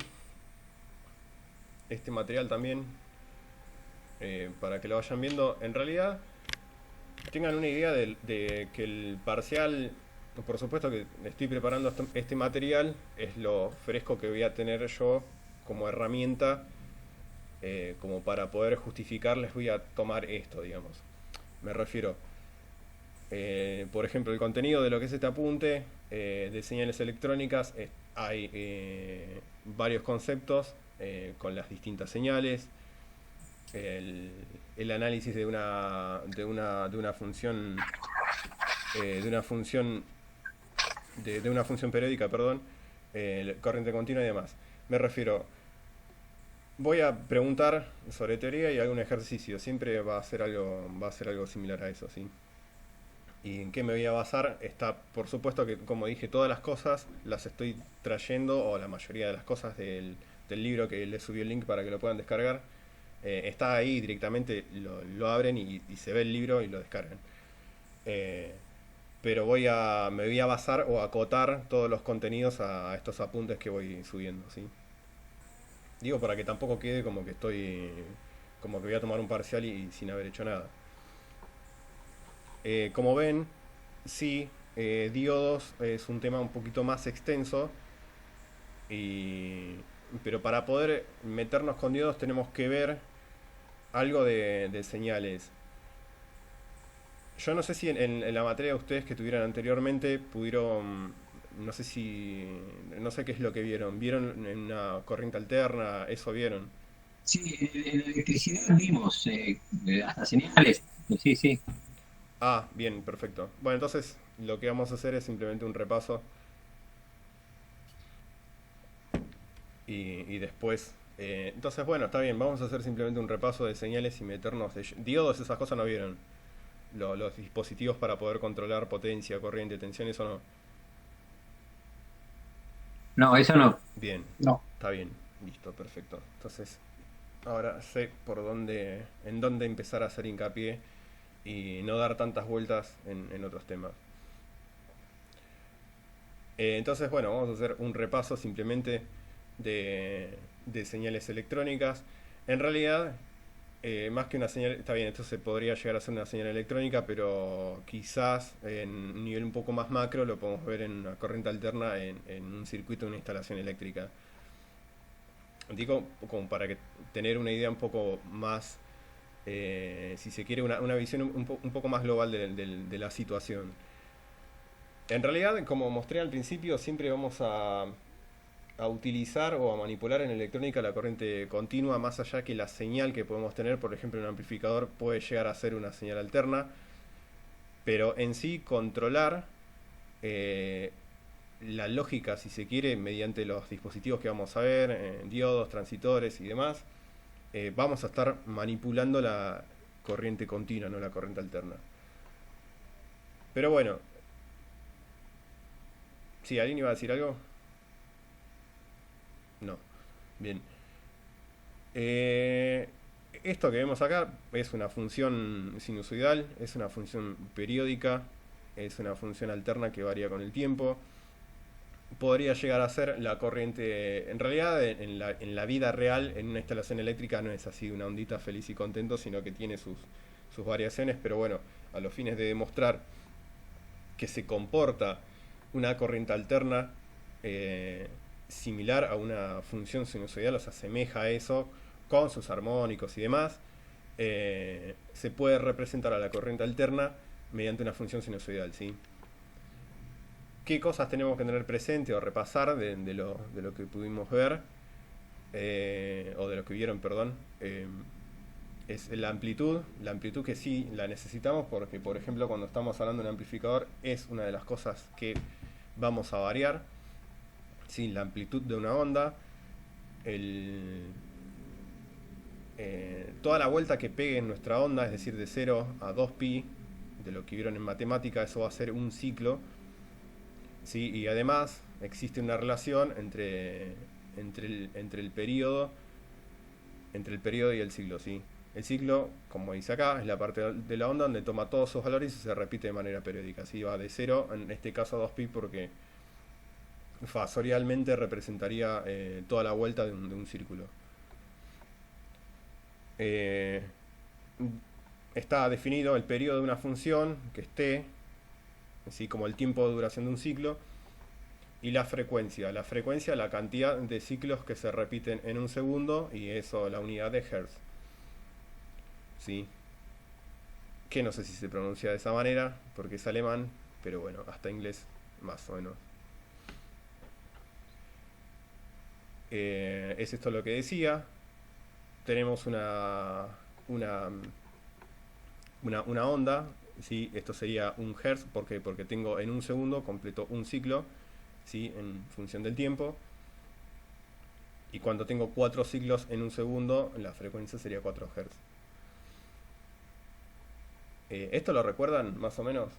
este material también para que lo vayan viendo. En realidad, tengan una idea de que el parcial, por supuesto que estoy preparando este material, es lo fresco que voy a tener yo como herramienta, como para poder justificar, les voy a tomar esto, digamos. Me refiero, por ejemplo, el contenido de lo que es este apunte de señales electrónicas, hay varios conceptos con las distintas señales, el análisis de una función de una función periódica, perdón, corriente continua y demás. Me refiero, voy a preguntar sobre teoría y algún ejercicio, siempre va a ser algo similar a eso, ¿sí? ¿Y en qué me voy a basar? Está, por supuesto que, como dije, todas las cosas las estoy trayendo, o la mayoría de las cosas del libro que les subí el link para que lo puedan descargar. Está ahí directamente, lo abren y se ve el libro y lo descargan. Pero me voy a basar o acotar todos los contenidos a estos apuntes que voy subiendo, ¿sí? Digo, para que tampoco quede como que como que voy a tomar un parcial y sin haber hecho nada. Como ven, sí, diodos es un tema un poquito más extenso, pero para poder meternos con diodos tenemos que ver algo de señales. Yo no sé si en la materia de ustedes que tuvieran anteriormente pudieron, no sé qué es lo que vieron. ¿Vieron en una corriente alterna? ¿Eso vieron? Sí, en electricidad vimos hasta señales. Sí, sí. Ah, bien, perfecto. Bueno, entonces lo que vamos a hacer es simplemente un repaso. Y después... entonces, bueno, está bien, vamos a hacer simplemente un repaso de señales y meternos... Diodos, esas cosas no vieron. Los dispositivos para poder controlar potencia, corriente, tensión, eso no. No, eso no. Bien, No. está bien, listo, perfecto. Entonces, ahora sé en dónde empezar a hacer hincapié y no dar tantas vueltas en otros temas. Entonces, bueno, vamos a hacer un repaso simplemente de señales electrónicas. En realidad, más que una señal, está bien, esto se podría llegar a ser una señal electrónica, pero quizás en un nivel un poco más macro lo podemos ver en una corriente alterna en un circuito de una instalación eléctrica. Digo, como para tener una idea un poco más, si se quiere, una visión un poco más global de la situación. En realidad, como mostré al principio, siempre vamos a utilizar o a manipular en electrónica la corriente continua, más allá que la señal que podemos tener. Por ejemplo, un amplificador puede llegar a ser una señal alterna, pero en sí controlar la lógica, si se quiere, mediante los dispositivos que vamos a ver, diodos, transitores y demás, vamos a estar manipulando la corriente continua, no la corriente alterna. Pero bueno, ¿sí, alguien iba a decir algo? No. Bien. Esto que vemos acá es una función sinusoidal, es una función periódica, es una función alterna que varía con el tiempo. Podría llegar a ser la corriente. En realidad, en la vida real, en una instalación eléctrica, no es así una ondita feliz y contento, sino que tiene sus variaciones. Pero bueno, a los fines de demostrar que se comporta una corriente alterna similar a una función sinusoidal, o sea, asemeja a eso con sus armónicos y demás, se puede representar a la corriente alterna mediante una función sinusoidal, ¿sí? ¿Qué cosas tenemos que tener presente o repasar de lo que pudimos ver? O de lo que vieron, perdón. Es la amplitud que sí la necesitamos porque, por ejemplo, cuando estamos hablando de un amplificador es una de las cosas que vamos a variar. Sí, la amplitud de una onda, toda la vuelta que pegue en nuestra onda, es decir, de 0 a 2pi, de lo que vieron en matemática, eso va a ser un ciclo. ¿Sí? Y además existe una relación entre el periodo y el ciclo, ¿sí? El ciclo, como dice acá, es la parte de la onda donde toma todos sus valores y se repite de manera periódica, ¿sí? Va de 0, en este caso a 2pi, porque fasorialmente representaría toda la vuelta de un círculo. Está definido el periodo de una función, que es t, así como el tiempo de duración de un ciclo, y la frecuencia, la cantidad de ciclos que se repiten en un segundo, y eso, la unidad de Hertz, ¿sí? Que no sé si se pronuncia de esa manera porque es alemán, pero bueno, hasta inglés más o menos. Es esto lo que decía. Tenemos una onda, ¿sí? Esto sería un hertz, porque tengo en un segundo completo un ciclo, ¿sí? En función del tiempo. Y cuando tengo 4 ciclos en un segundo, la frecuencia sería 4 hertz. ¿Esto lo recuerdan más o menos?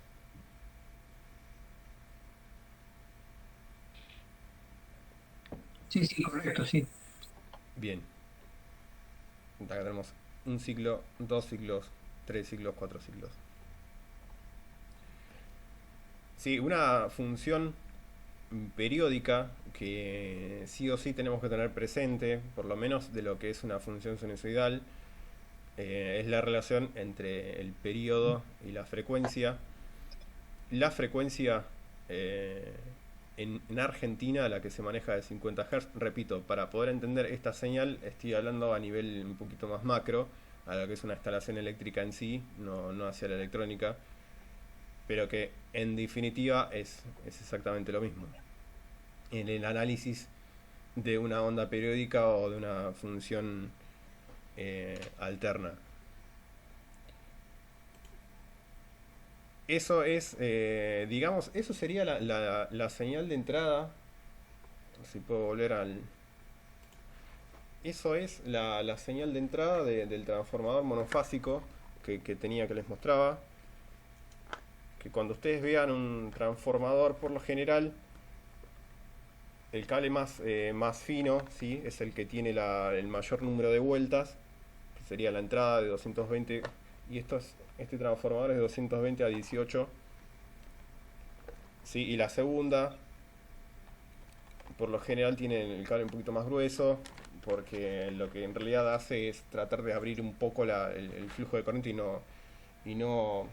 Sí, sí, correcto, sí. Bien. Acá tenemos un ciclo, 2 ciclos, 3 ciclos, 4 ciclos. Sí, una función periódica que sí o sí tenemos que tener presente, por lo menos de lo que es una función sinusoidal, es la relación entre el periodo y la frecuencia. La frecuencia en Argentina, la que se maneja de 50 Hz, repito, para poder entender esta señal estoy hablando a nivel un poquito más macro, a lo que es una instalación eléctrica en sí, no hacia la electrónica, pero que en definitiva es exactamente lo mismo. En el análisis de una onda periódica o de una función alterna. Eso es, digamos, eso sería la señal de entrada. Si puedo volver al... Eso es la señal de entrada del transformador monofásico que tenía, que les mostraba. Que cuando ustedes vean un transformador, por lo general, el cable más fino, ¿sí? Es el que tiene el mayor número de vueltas, que sería la entrada de 220, y este transformador es de 220 a 18, ¿sí? Y la segunda, por lo general, tiene el cable un poquito más grueso, porque lo que en realidad hace es tratar de abrir un poco el flujo de corriente y no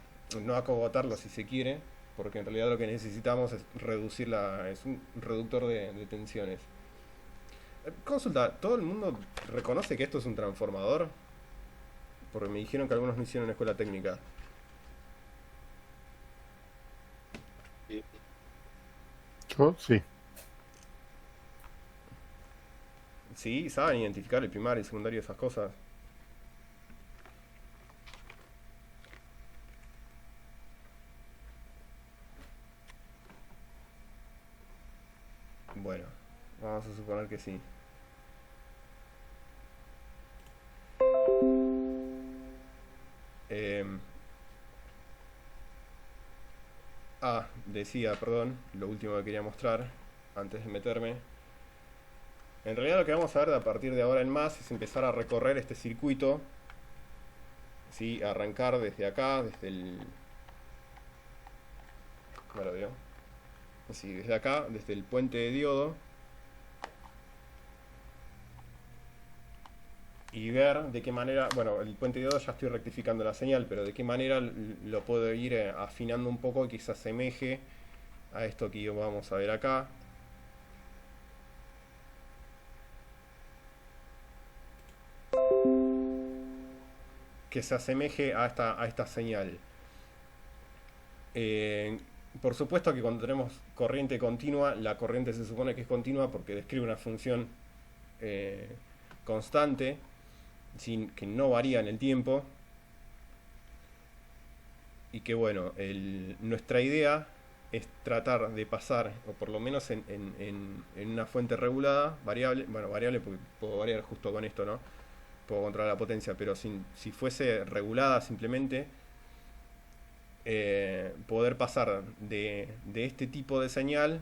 acogotarlo, si se quiere, porque en realidad lo que necesitamos es reducir es un reductor de tensiones. Consulta, ¿todo el mundo reconoce que esto es un transformador? Porque me dijeron que algunos no hicieron en escuela técnica. Yo sí. ¿Sí? ¿Saben identificar el primario y secundario, esas cosas? Bueno, vamos a suponer que sí. Decía, perdón, lo último que quería mostrar antes de meterme. En realidad lo que vamos a ver a partir de ahora en más es empezar a recorrer este circuito. ¿Sí? Arrancar desde acá, desde el... ¿Cómo lo veo? Sí, desde acá, desde el puente de diodo. Y ver de qué manera, bueno, el puente de diodo ya estoy rectificando la señal, pero de qué manera lo puedo ir afinando un poco y que se asemeje a esto que vamos a ver acá. Que se asemeje a esta señal. Por supuesto que cuando tenemos corriente continua, la corriente se supone que es continua porque describe una función constante, que no varía en el tiempo. Y que bueno, nuestra idea es tratar de pasar, o por lo menos en una fuente regulada, variable, bueno, variable porque puedo variar justo con esto, ¿no? Puedo controlar la potencia, pero si fuese regulada simplemente, poder pasar de este tipo de señal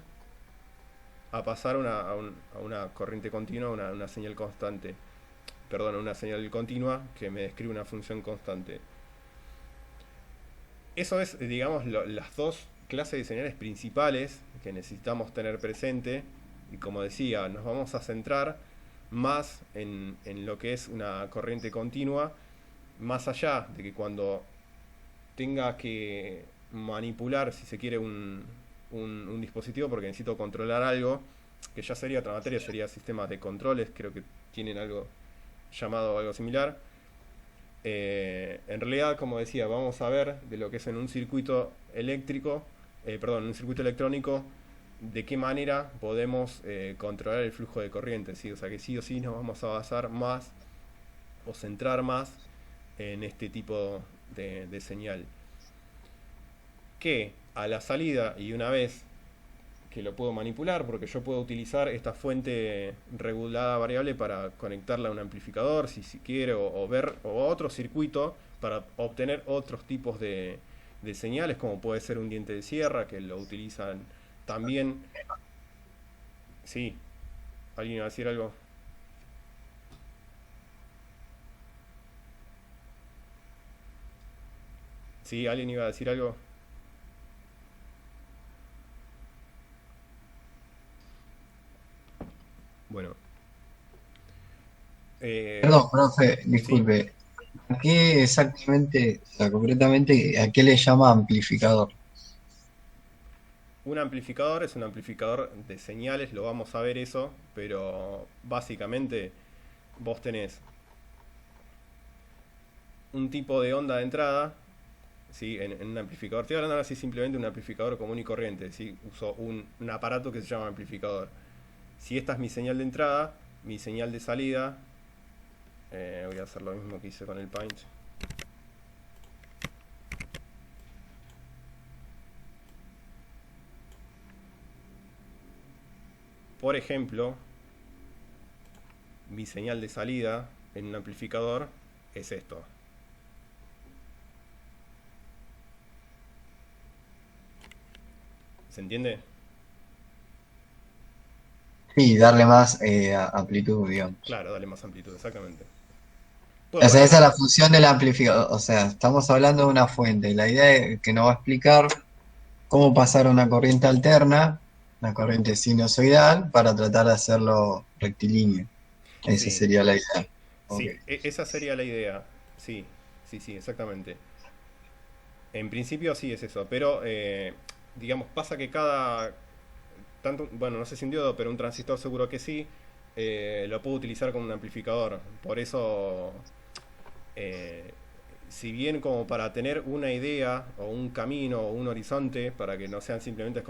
a pasar a una corriente continua, una señal constante. Perdón, una señal continua que me describe una función constante. Eso es, digamos, las dos clases de señales principales que necesitamos tener presente. Y como decía, nos vamos a centrar más en lo que es una corriente continua, más allá de que cuando tenga que manipular, si se quiere, un dispositivo porque necesito controlar algo, que ya sería otra materia, sería sistemas de controles, creo que tienen algo llamado algo similar. En realidad, como decía, vamos a ver de lo que es en un circuito eléctrico, un circuito electrónico, de qué manera podemos controlar el flujo de corriente, ¿sí? O sea que sí o sí nos vamos a basar más o centrar más en este tipo de señal. Que a la salida, y una vez que lo puedo manipular, porque yo puedo utilizar esta fuente regulada variable para conectarla a un amplificador, si quiere, o otro circuito para obtener otros tipos de señales, como puede ser un diente de sierra, que lo utilizan también. Sí, ¿alguien iba a decir algo? Sí, ¿alguien iba a decir algo? Bueno. Perdón, profe, Sí. disculpe. ¿A qué exactamente, o sea, concretamente, a qué le llama amplificador? Un amplificador es un amplificador de señales, lo vamos a ver eso, pero básicamente vos tenés un tipo de onda de entrada, ¿sí? En un amplificador. Estoy hablando ahora sí simplemente de un amplificador común y corriente, ¿sí? Uso un aparato que se llama amplificador. Si esta es mi señal de entrada, mi señal de salida, voy a hacer lo mismo que hice con el Paint. Por ejemplo, mi señal de salida en un amplificador es esto. ¿Se entiende? Sí, darle más amplitud, digamos. Claro, dale más amplitud, exactamente. O sea, esa es la función del amplificador. O sea, estamos hablando de una fuente. La idea es que nos va a explicar cómo pasar una corriente alterna, una corriente sinusoidal, para tratar de hacerlo rectilíneo. Esa Sí. sería la idea. Sí, Ok. esa sería la idea. Sí, sí, exactamente. En principio sí es eso, pero digamos, pasa que bueno, no sé si un diodo, pero un transistor seguro que sí, lo puedo utilizar como un amplificador. Por eso, si bien como para tener una idea o un camino o un horizonte, para que no sean simplemente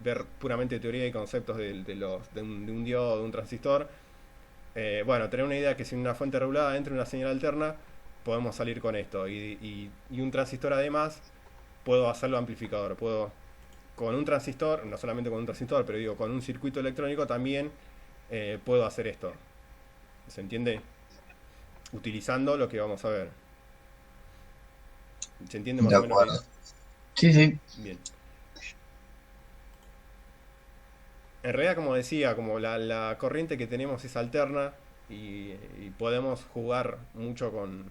ver puramente teoría y conceptos de un diodo, de un transistor, bueno, tener una idea que si una fuente regulada entra una señal alterna, podemos salir con esto. Y un transistor además, puedo hacerlo amplificador, puedo con un transistor, no solamente con un transistor, pero digo, con un circuito electrónico también puedo hacer esto. ¿Se entiende? Utilizando lo que vamos a ver. ¿Se entiende más De o menos? acuerdo. Sí, sí. Bien. En realidad, como decía, como la corriente que tenemos es alterna y podemos jugar mucho con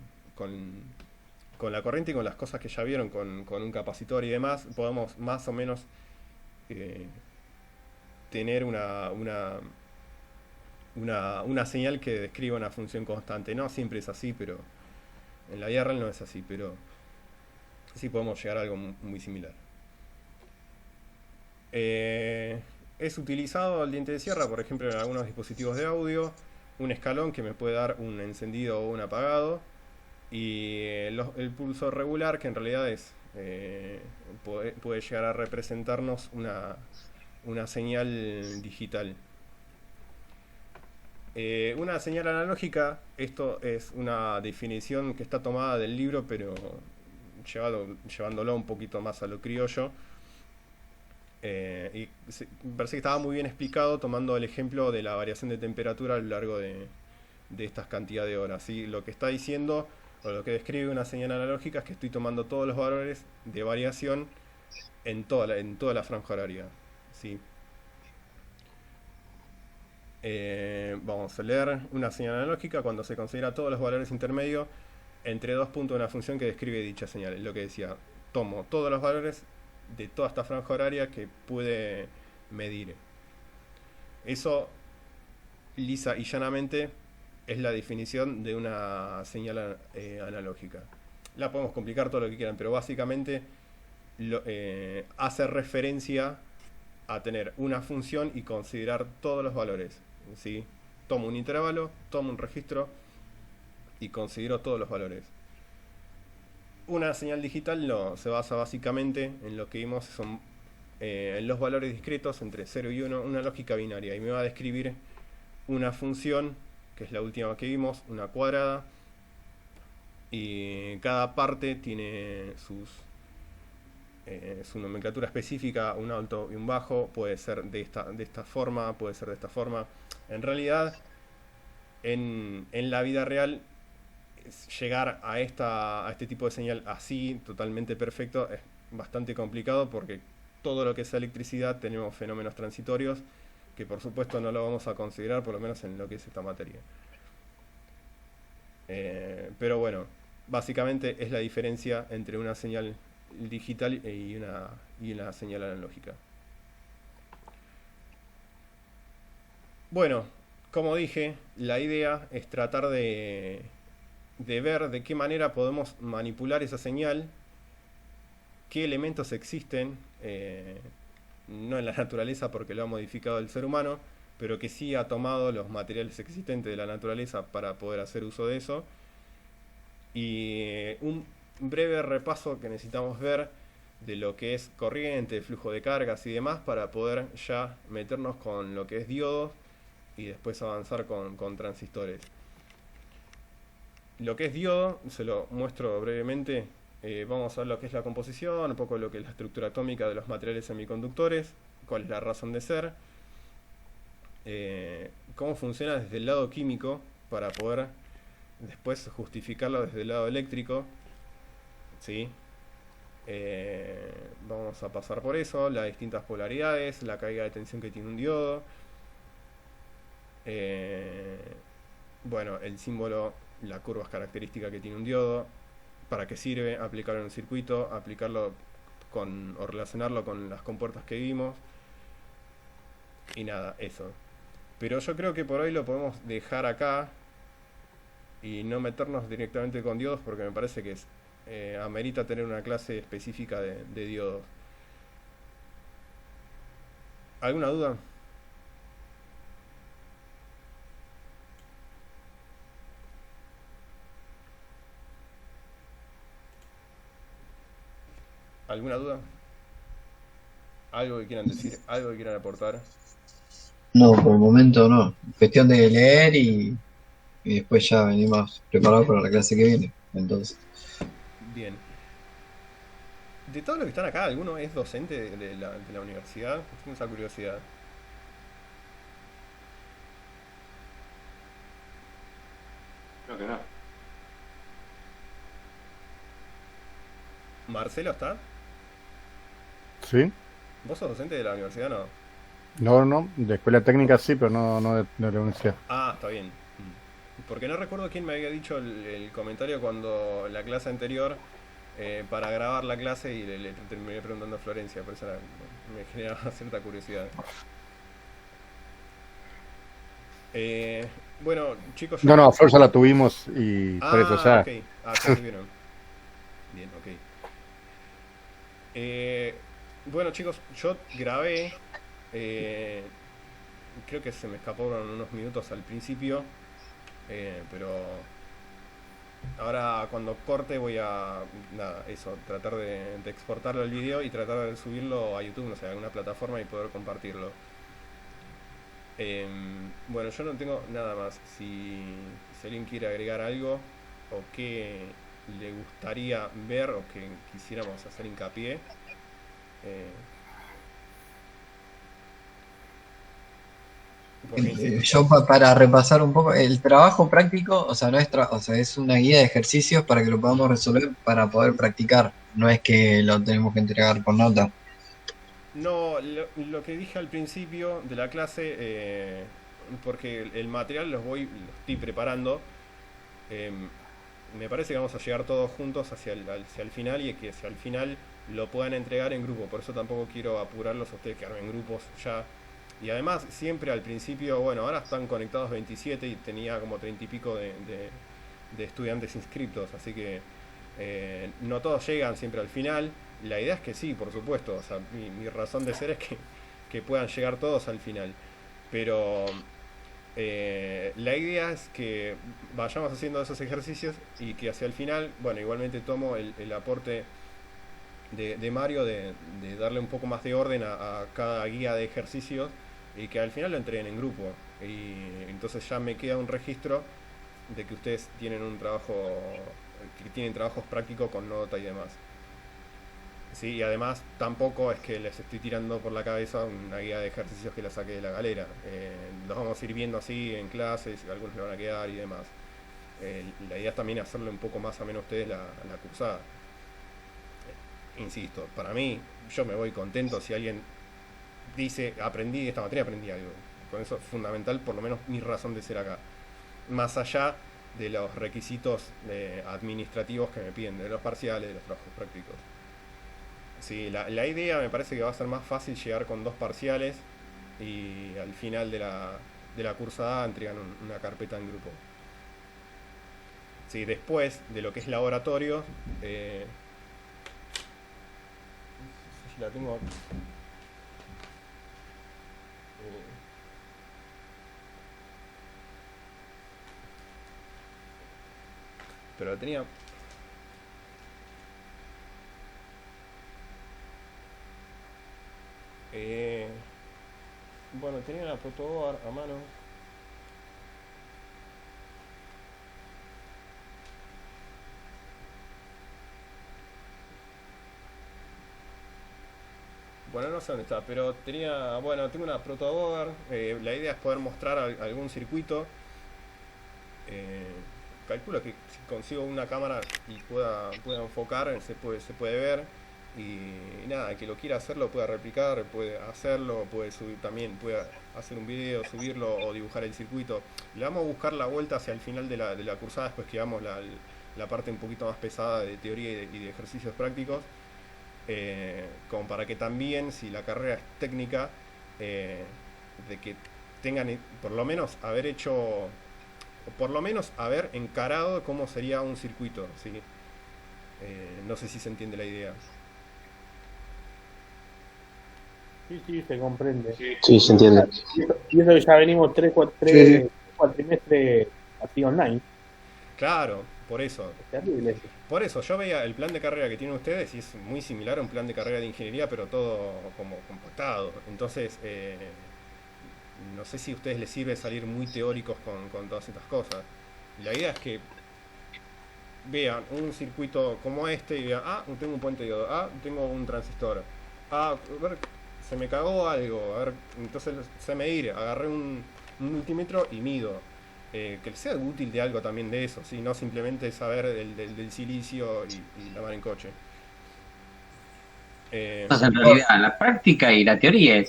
la corriente y con las cosas que ya vieron, con un capacitor y demás, podemos más o menos tener una señal que describa una función constante. No siempre es así, pero en la vida real no es así, pero sí podemos llegar a algo muy similar. Es utilizado el diente de sierra, por ejemplo, en algunos dispositivos de audio, un escalón que me puede dar un encendido o un apagado, y el pulso regular, que en realidad puede llegar a representarnos una señal digital. Una señal analógica, esto es una definición que está tomada del libro, pero llevándolo un poquito más a lo criollo. Me parece que estaba muy bien explicado tomando el ejemplo de la variación de temperatura a lo largo de estas cantidades de horas, ¿sí? Lo que está diciendo, o lo que describe una señal analógica, es que estoy tomando todos los valores de variación en toda la franja horaria, ¿sí? Vamos a leer una señal analógica cuando se considera todos los valores intermedios entre dos puntos de una función que describe dicha señal. Es lo que decía, tomo todos los valores de toda esta franja horaria que pude medir. Eso, lisa y llanamente, es la definición de una señal analógica. La podemos complicar todo lo que quieran, pero básicamente hace referencia a tener una función y considerar todos los valores, ¿sí? Tomo un intervalo, tomo un registro y considero todos los valores. Una señal digital no, se basa básicamente en lo que vimos, son en los valores discretos entre 0 y 1, una lógica binaria, y me va a describir una función, que es la última que vimos, una cuadrada, y cada parte tiene su nomenclatura específica, un alto y un bajo, puede ser de esta forma, puede ser de esta forma. En realidad, en la vida real, llegar a este tipo de señal así, totalmente perfecto, es bastante complicado, porque todo lo que es electricidad tenemos fenómenos transitorios que por supuesto no lo vamos a considerar, por lo menos en lo que es esta materia. Pero bueno, básicamente es la diferencia entre una señal digital y una señal analógica. Bueno, como dije, la idea es tratar de ver de qué manera podemos manipular esa señal, qué elementos existen, no en la naturaleza porque lo ha modificado el ser humano, pero que sí ha tomado los materiales existentes de la naturaleza para poder hacer uso de eso. Y un breve repaso que necesitamos ver de lo que es corriente, flujo de cargas y demás, para poder ya meternos con lo que es diodos y después avanzar con transistores. Lo que es diodo, se lo muestro brevemente. Vamos a ver lo que es la composición, un poco lo que es la estructura atómica de los materiales semiconductores, cuál es la razón de ser, cómo funciona desde el lado químico para poder después justificarlo desde el lado eléctrico, ¿sí? Vamos a pasar por eso, las distintas polaridades, la caída de tensión que tiene un diodo, bueno, el símbolo, la curva característica que tiene un diodo, para qué sirve, aplicarlo en un circuito, aplicarlo o relacionarlo con las compuertas que vimos, y nada, eso. Pero yo creo que por hoy lo podemos dejar acá y no meternos directamente con diodos, porque me parece que amerita tener una clase específica de diodos. ¿Alguna duda? ¿Alguna duda? ¿Algo que quieran decir? ¿Algo que quieran aportar? No, por el momento no. Cuestión de leer y después ya venimos preparados para la clase que viene. Entonces, Bien. De todos los que están acá, ¿alguno es docente de la universidad? Tengo esa curiosidad. Creo que no. ¿Marcelo está? ¿Sí? ¿Vos sos docente de la universidad? No. No, de escuela técnica sí, pero no de la universidad. Ah, está bien. Porque no recuerdo quién me había dicho el comentario cuando la clase anterior, para grabar la clase, y le terminé preguntando a Florencia, por eso me generaba cierta curiosidad. Bueno, chicos, No, Flor ya la tuvimos y por eso ya. ok. Ya tuvieron. Bien, ok. Bueno, chicos, yo grabé, creo que se me escaparon unos minutos al principio, pero ahora cuando corte voy a, nada, eso, tratar de exportarlo al video y tratar de subirlo a YouTube, no sé, a alguna plataforma y poder compartirlo. Bueno, yo no tengo nada más. Si alguien quiere agregar algo o que le gustaría ver o que quisiéramos hacer hincapié, porque insisto, Yo para repasar un poco, el trabajo práctico, o sea, no es o sea, es una guía de ejercicios para que lo podamos resolver para poder practicar. No es que lo tenemos que entregar por nota. no, lo que dije al principio de la clase, porque el material lo estoy preparando, eh, me parece que vamos a llegar todos juntos hacia el final y que hacia el final lo puedan entregar en grupo. Por eso tampoco quiero apurarlos a ustedes que armen grupos ya. Y además, siempre al principio, bueno, ahora están conectados 27 y tenía como 30 y pico de estudiantes inscritos, así que no todos llegan siempre al final. La idea es que sí, por supuesto, o sea, mi razón de ser es que puedan llegar todos al final. Pero la idea es que vayamos haciendo esos ejercicios y que hacia el final, bueno, igualmente tomo el aporte de Mario de darle un poco más de orden a cada guía de ejercicios y que al final lo entreguen en grupo. Y entonces ya me queda un registro de que ustedes tienen un trabajo, que tienen trabajos prácticos con nota y demás. Sí, y además tampoco es que les estoy tirando por la cabeza una guía de ejercicios que la saque de la galera. Los vamos a ir viendo así en clases, algunos le van a quedar y demás. La idea es también hacerle un poco más ameno a ustedes la cursada. Insisto, para mí, yo me voy contento si alguien dice, aprendí esta materia, aprendí algo. Con eso es fundamental, por lo menos mi razón de ser acá. Más allá de los requisitos administrativos que me piden, de los parciales, de los trabajos prácticos. Sí, la idea me parece que va a ser más fácil llegar con 2 parciales y al final de la cursada entregan una carpeta en grupo. Sí, después de lo que es laboratorio, no sé si la tengo aquí. Pero la tenía. Bueno, tenía la protoboard a mano. Bueno, no sé dónde está, pero tenía, bueno, tengo una protoboard. La idea es poder mostrar algún circuito. Calculo que si consigo una cámara y pueda enfocar, se puede ver. Y nada, el que lo quiera hacer lo puede replicar, puede hacerlo, puede subir también, puede hacer un video, subirlo o dibujar el circuito. Le vamos a buscar la vuelta hacia el final de la cursada, después que hagamos la parte un poquito más pesada de teoría y de ejercicios prácticos, como para que también, si la carrera es técnica, de que tengan por lo menos haber hecho, o por lo menos haber encarado cómo sería un circuito, ¿sí? No sé si se entiende la idea. Sí, se comprende. Sí, se entiende. Y eso que ya venimos 3 cuatrimestres así online. Claro, por eso. Es terrible. Por eso, yo veía el plan de carrera que tienen ustedes y es muy similar a un plan de carrera de ingeniería, pero todo como compactado. Entonces, no sé si a ustedes les sirve salir muy teóricos con todas estas cosas. La idea es que vean un circuito como este y vean, tengo un puente diodo, tengo un transistor, a ver, se me cagó algo, a ver, entonces sé medir, agarré un multímetro y mido. Que sea útil de algo también de eso, ¿sí? No simplemente saber del silicio y la mar en coche. Entonces, en realidad, la práctica y la teoría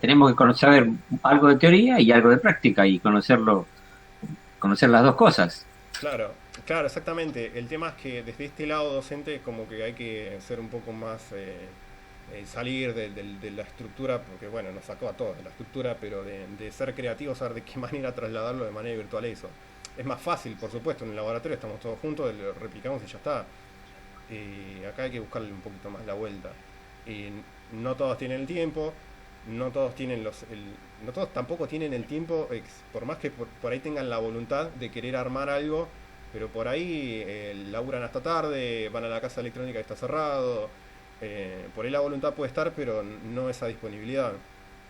tenemos que conocer algo de teoría y algo de práctica y conocer las dos cosas. Claro, exactamente. El tema es que desde este lado docente como que hay que ser un poco más, salir de la estructura, porque bueno, nos sacó a todos de la estructura, pero de ser creativos, saber de qué manera trasladarlo de manera virtual a eso. Es más fácil, por supuesto, en el laboratorio estamos todos juntos, lo replicamos y ya está. Acá hay que buscarle un poquito más la vuelta. No todos tienen el tiempo, no todos tampoco tienen el tiempo, por más que por ahí tengan la voluntad de querer armar algo, pero por ahí laburan hasta tarde, van a la casa electrónica que está cerrado, por ahí la voluntad puede estar, pero no esa disponibilidad.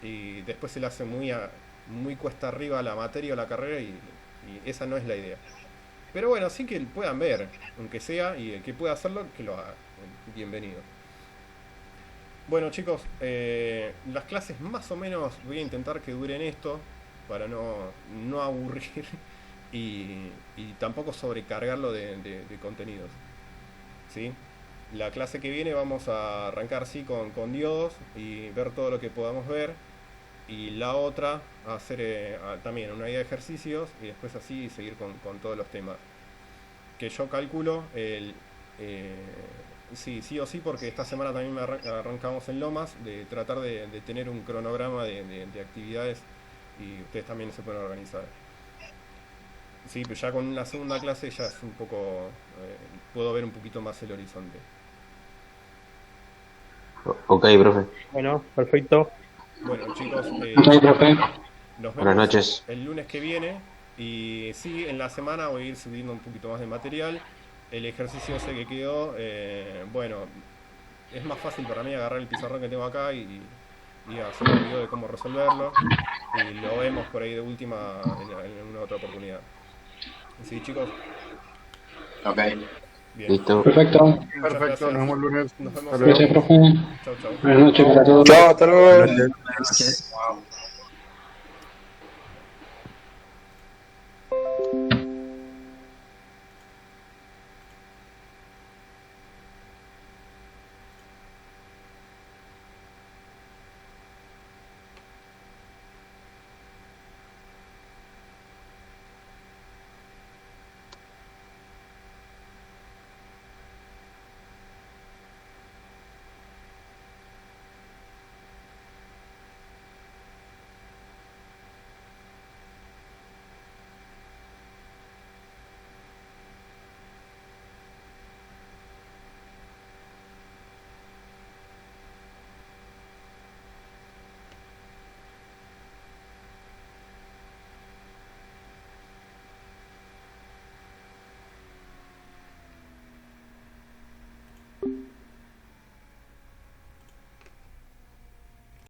Y después se le hace muy cuesta arriba la materia o la carrera y esa no es la idea. Pero bueno, sí que puedan ver, aunque sea, y el que pueda hacerlo, que lo haga. Bienvenido. Bueno chicos, las clases más o menos voy a intentar que duren esto, para no aburrir y tampoco sobrecargarlo de contenidos. ¿Sí? La clase que viene vamos a arrancar con diodos y ver todo lo que podamos ver. Y la otra, hacer también una idea de ejercicios y después así seguir con todos los temas. Que yo calculo, sí o sí, porque esta semana también arrancamos en Lomas, de tratar de tener un cronograma de actividades y ustedes también se pueden organizar. Sí, pero ya con la segunda clase ya es un poco, puedo ver un poquito más el horizonte. Ok, profe. Bueno, perfecto. Bueno chicos, profe. nos Buenas vemos noches. el lunes que viene y sí, en la semana voy a ir subiendo un poquito más de material. El ejercicio ese que quedó, bueno, es más fácil para mí agarrar el pizarrón que tengo acá y hacer un video de cómo resolverlo y lo vemos por ahí de última en una otra oportunidad. ¿Sí, chicos? Ok. Bien. Listo. Perfecto. Muchas Perfecto, gracias. nos vemos el lunes. Nos vemos Hasta el luego. Gracias, lunes. profe. Chau, chau. Buenas noches para todos. Chao, hasta luego. Buenas noches.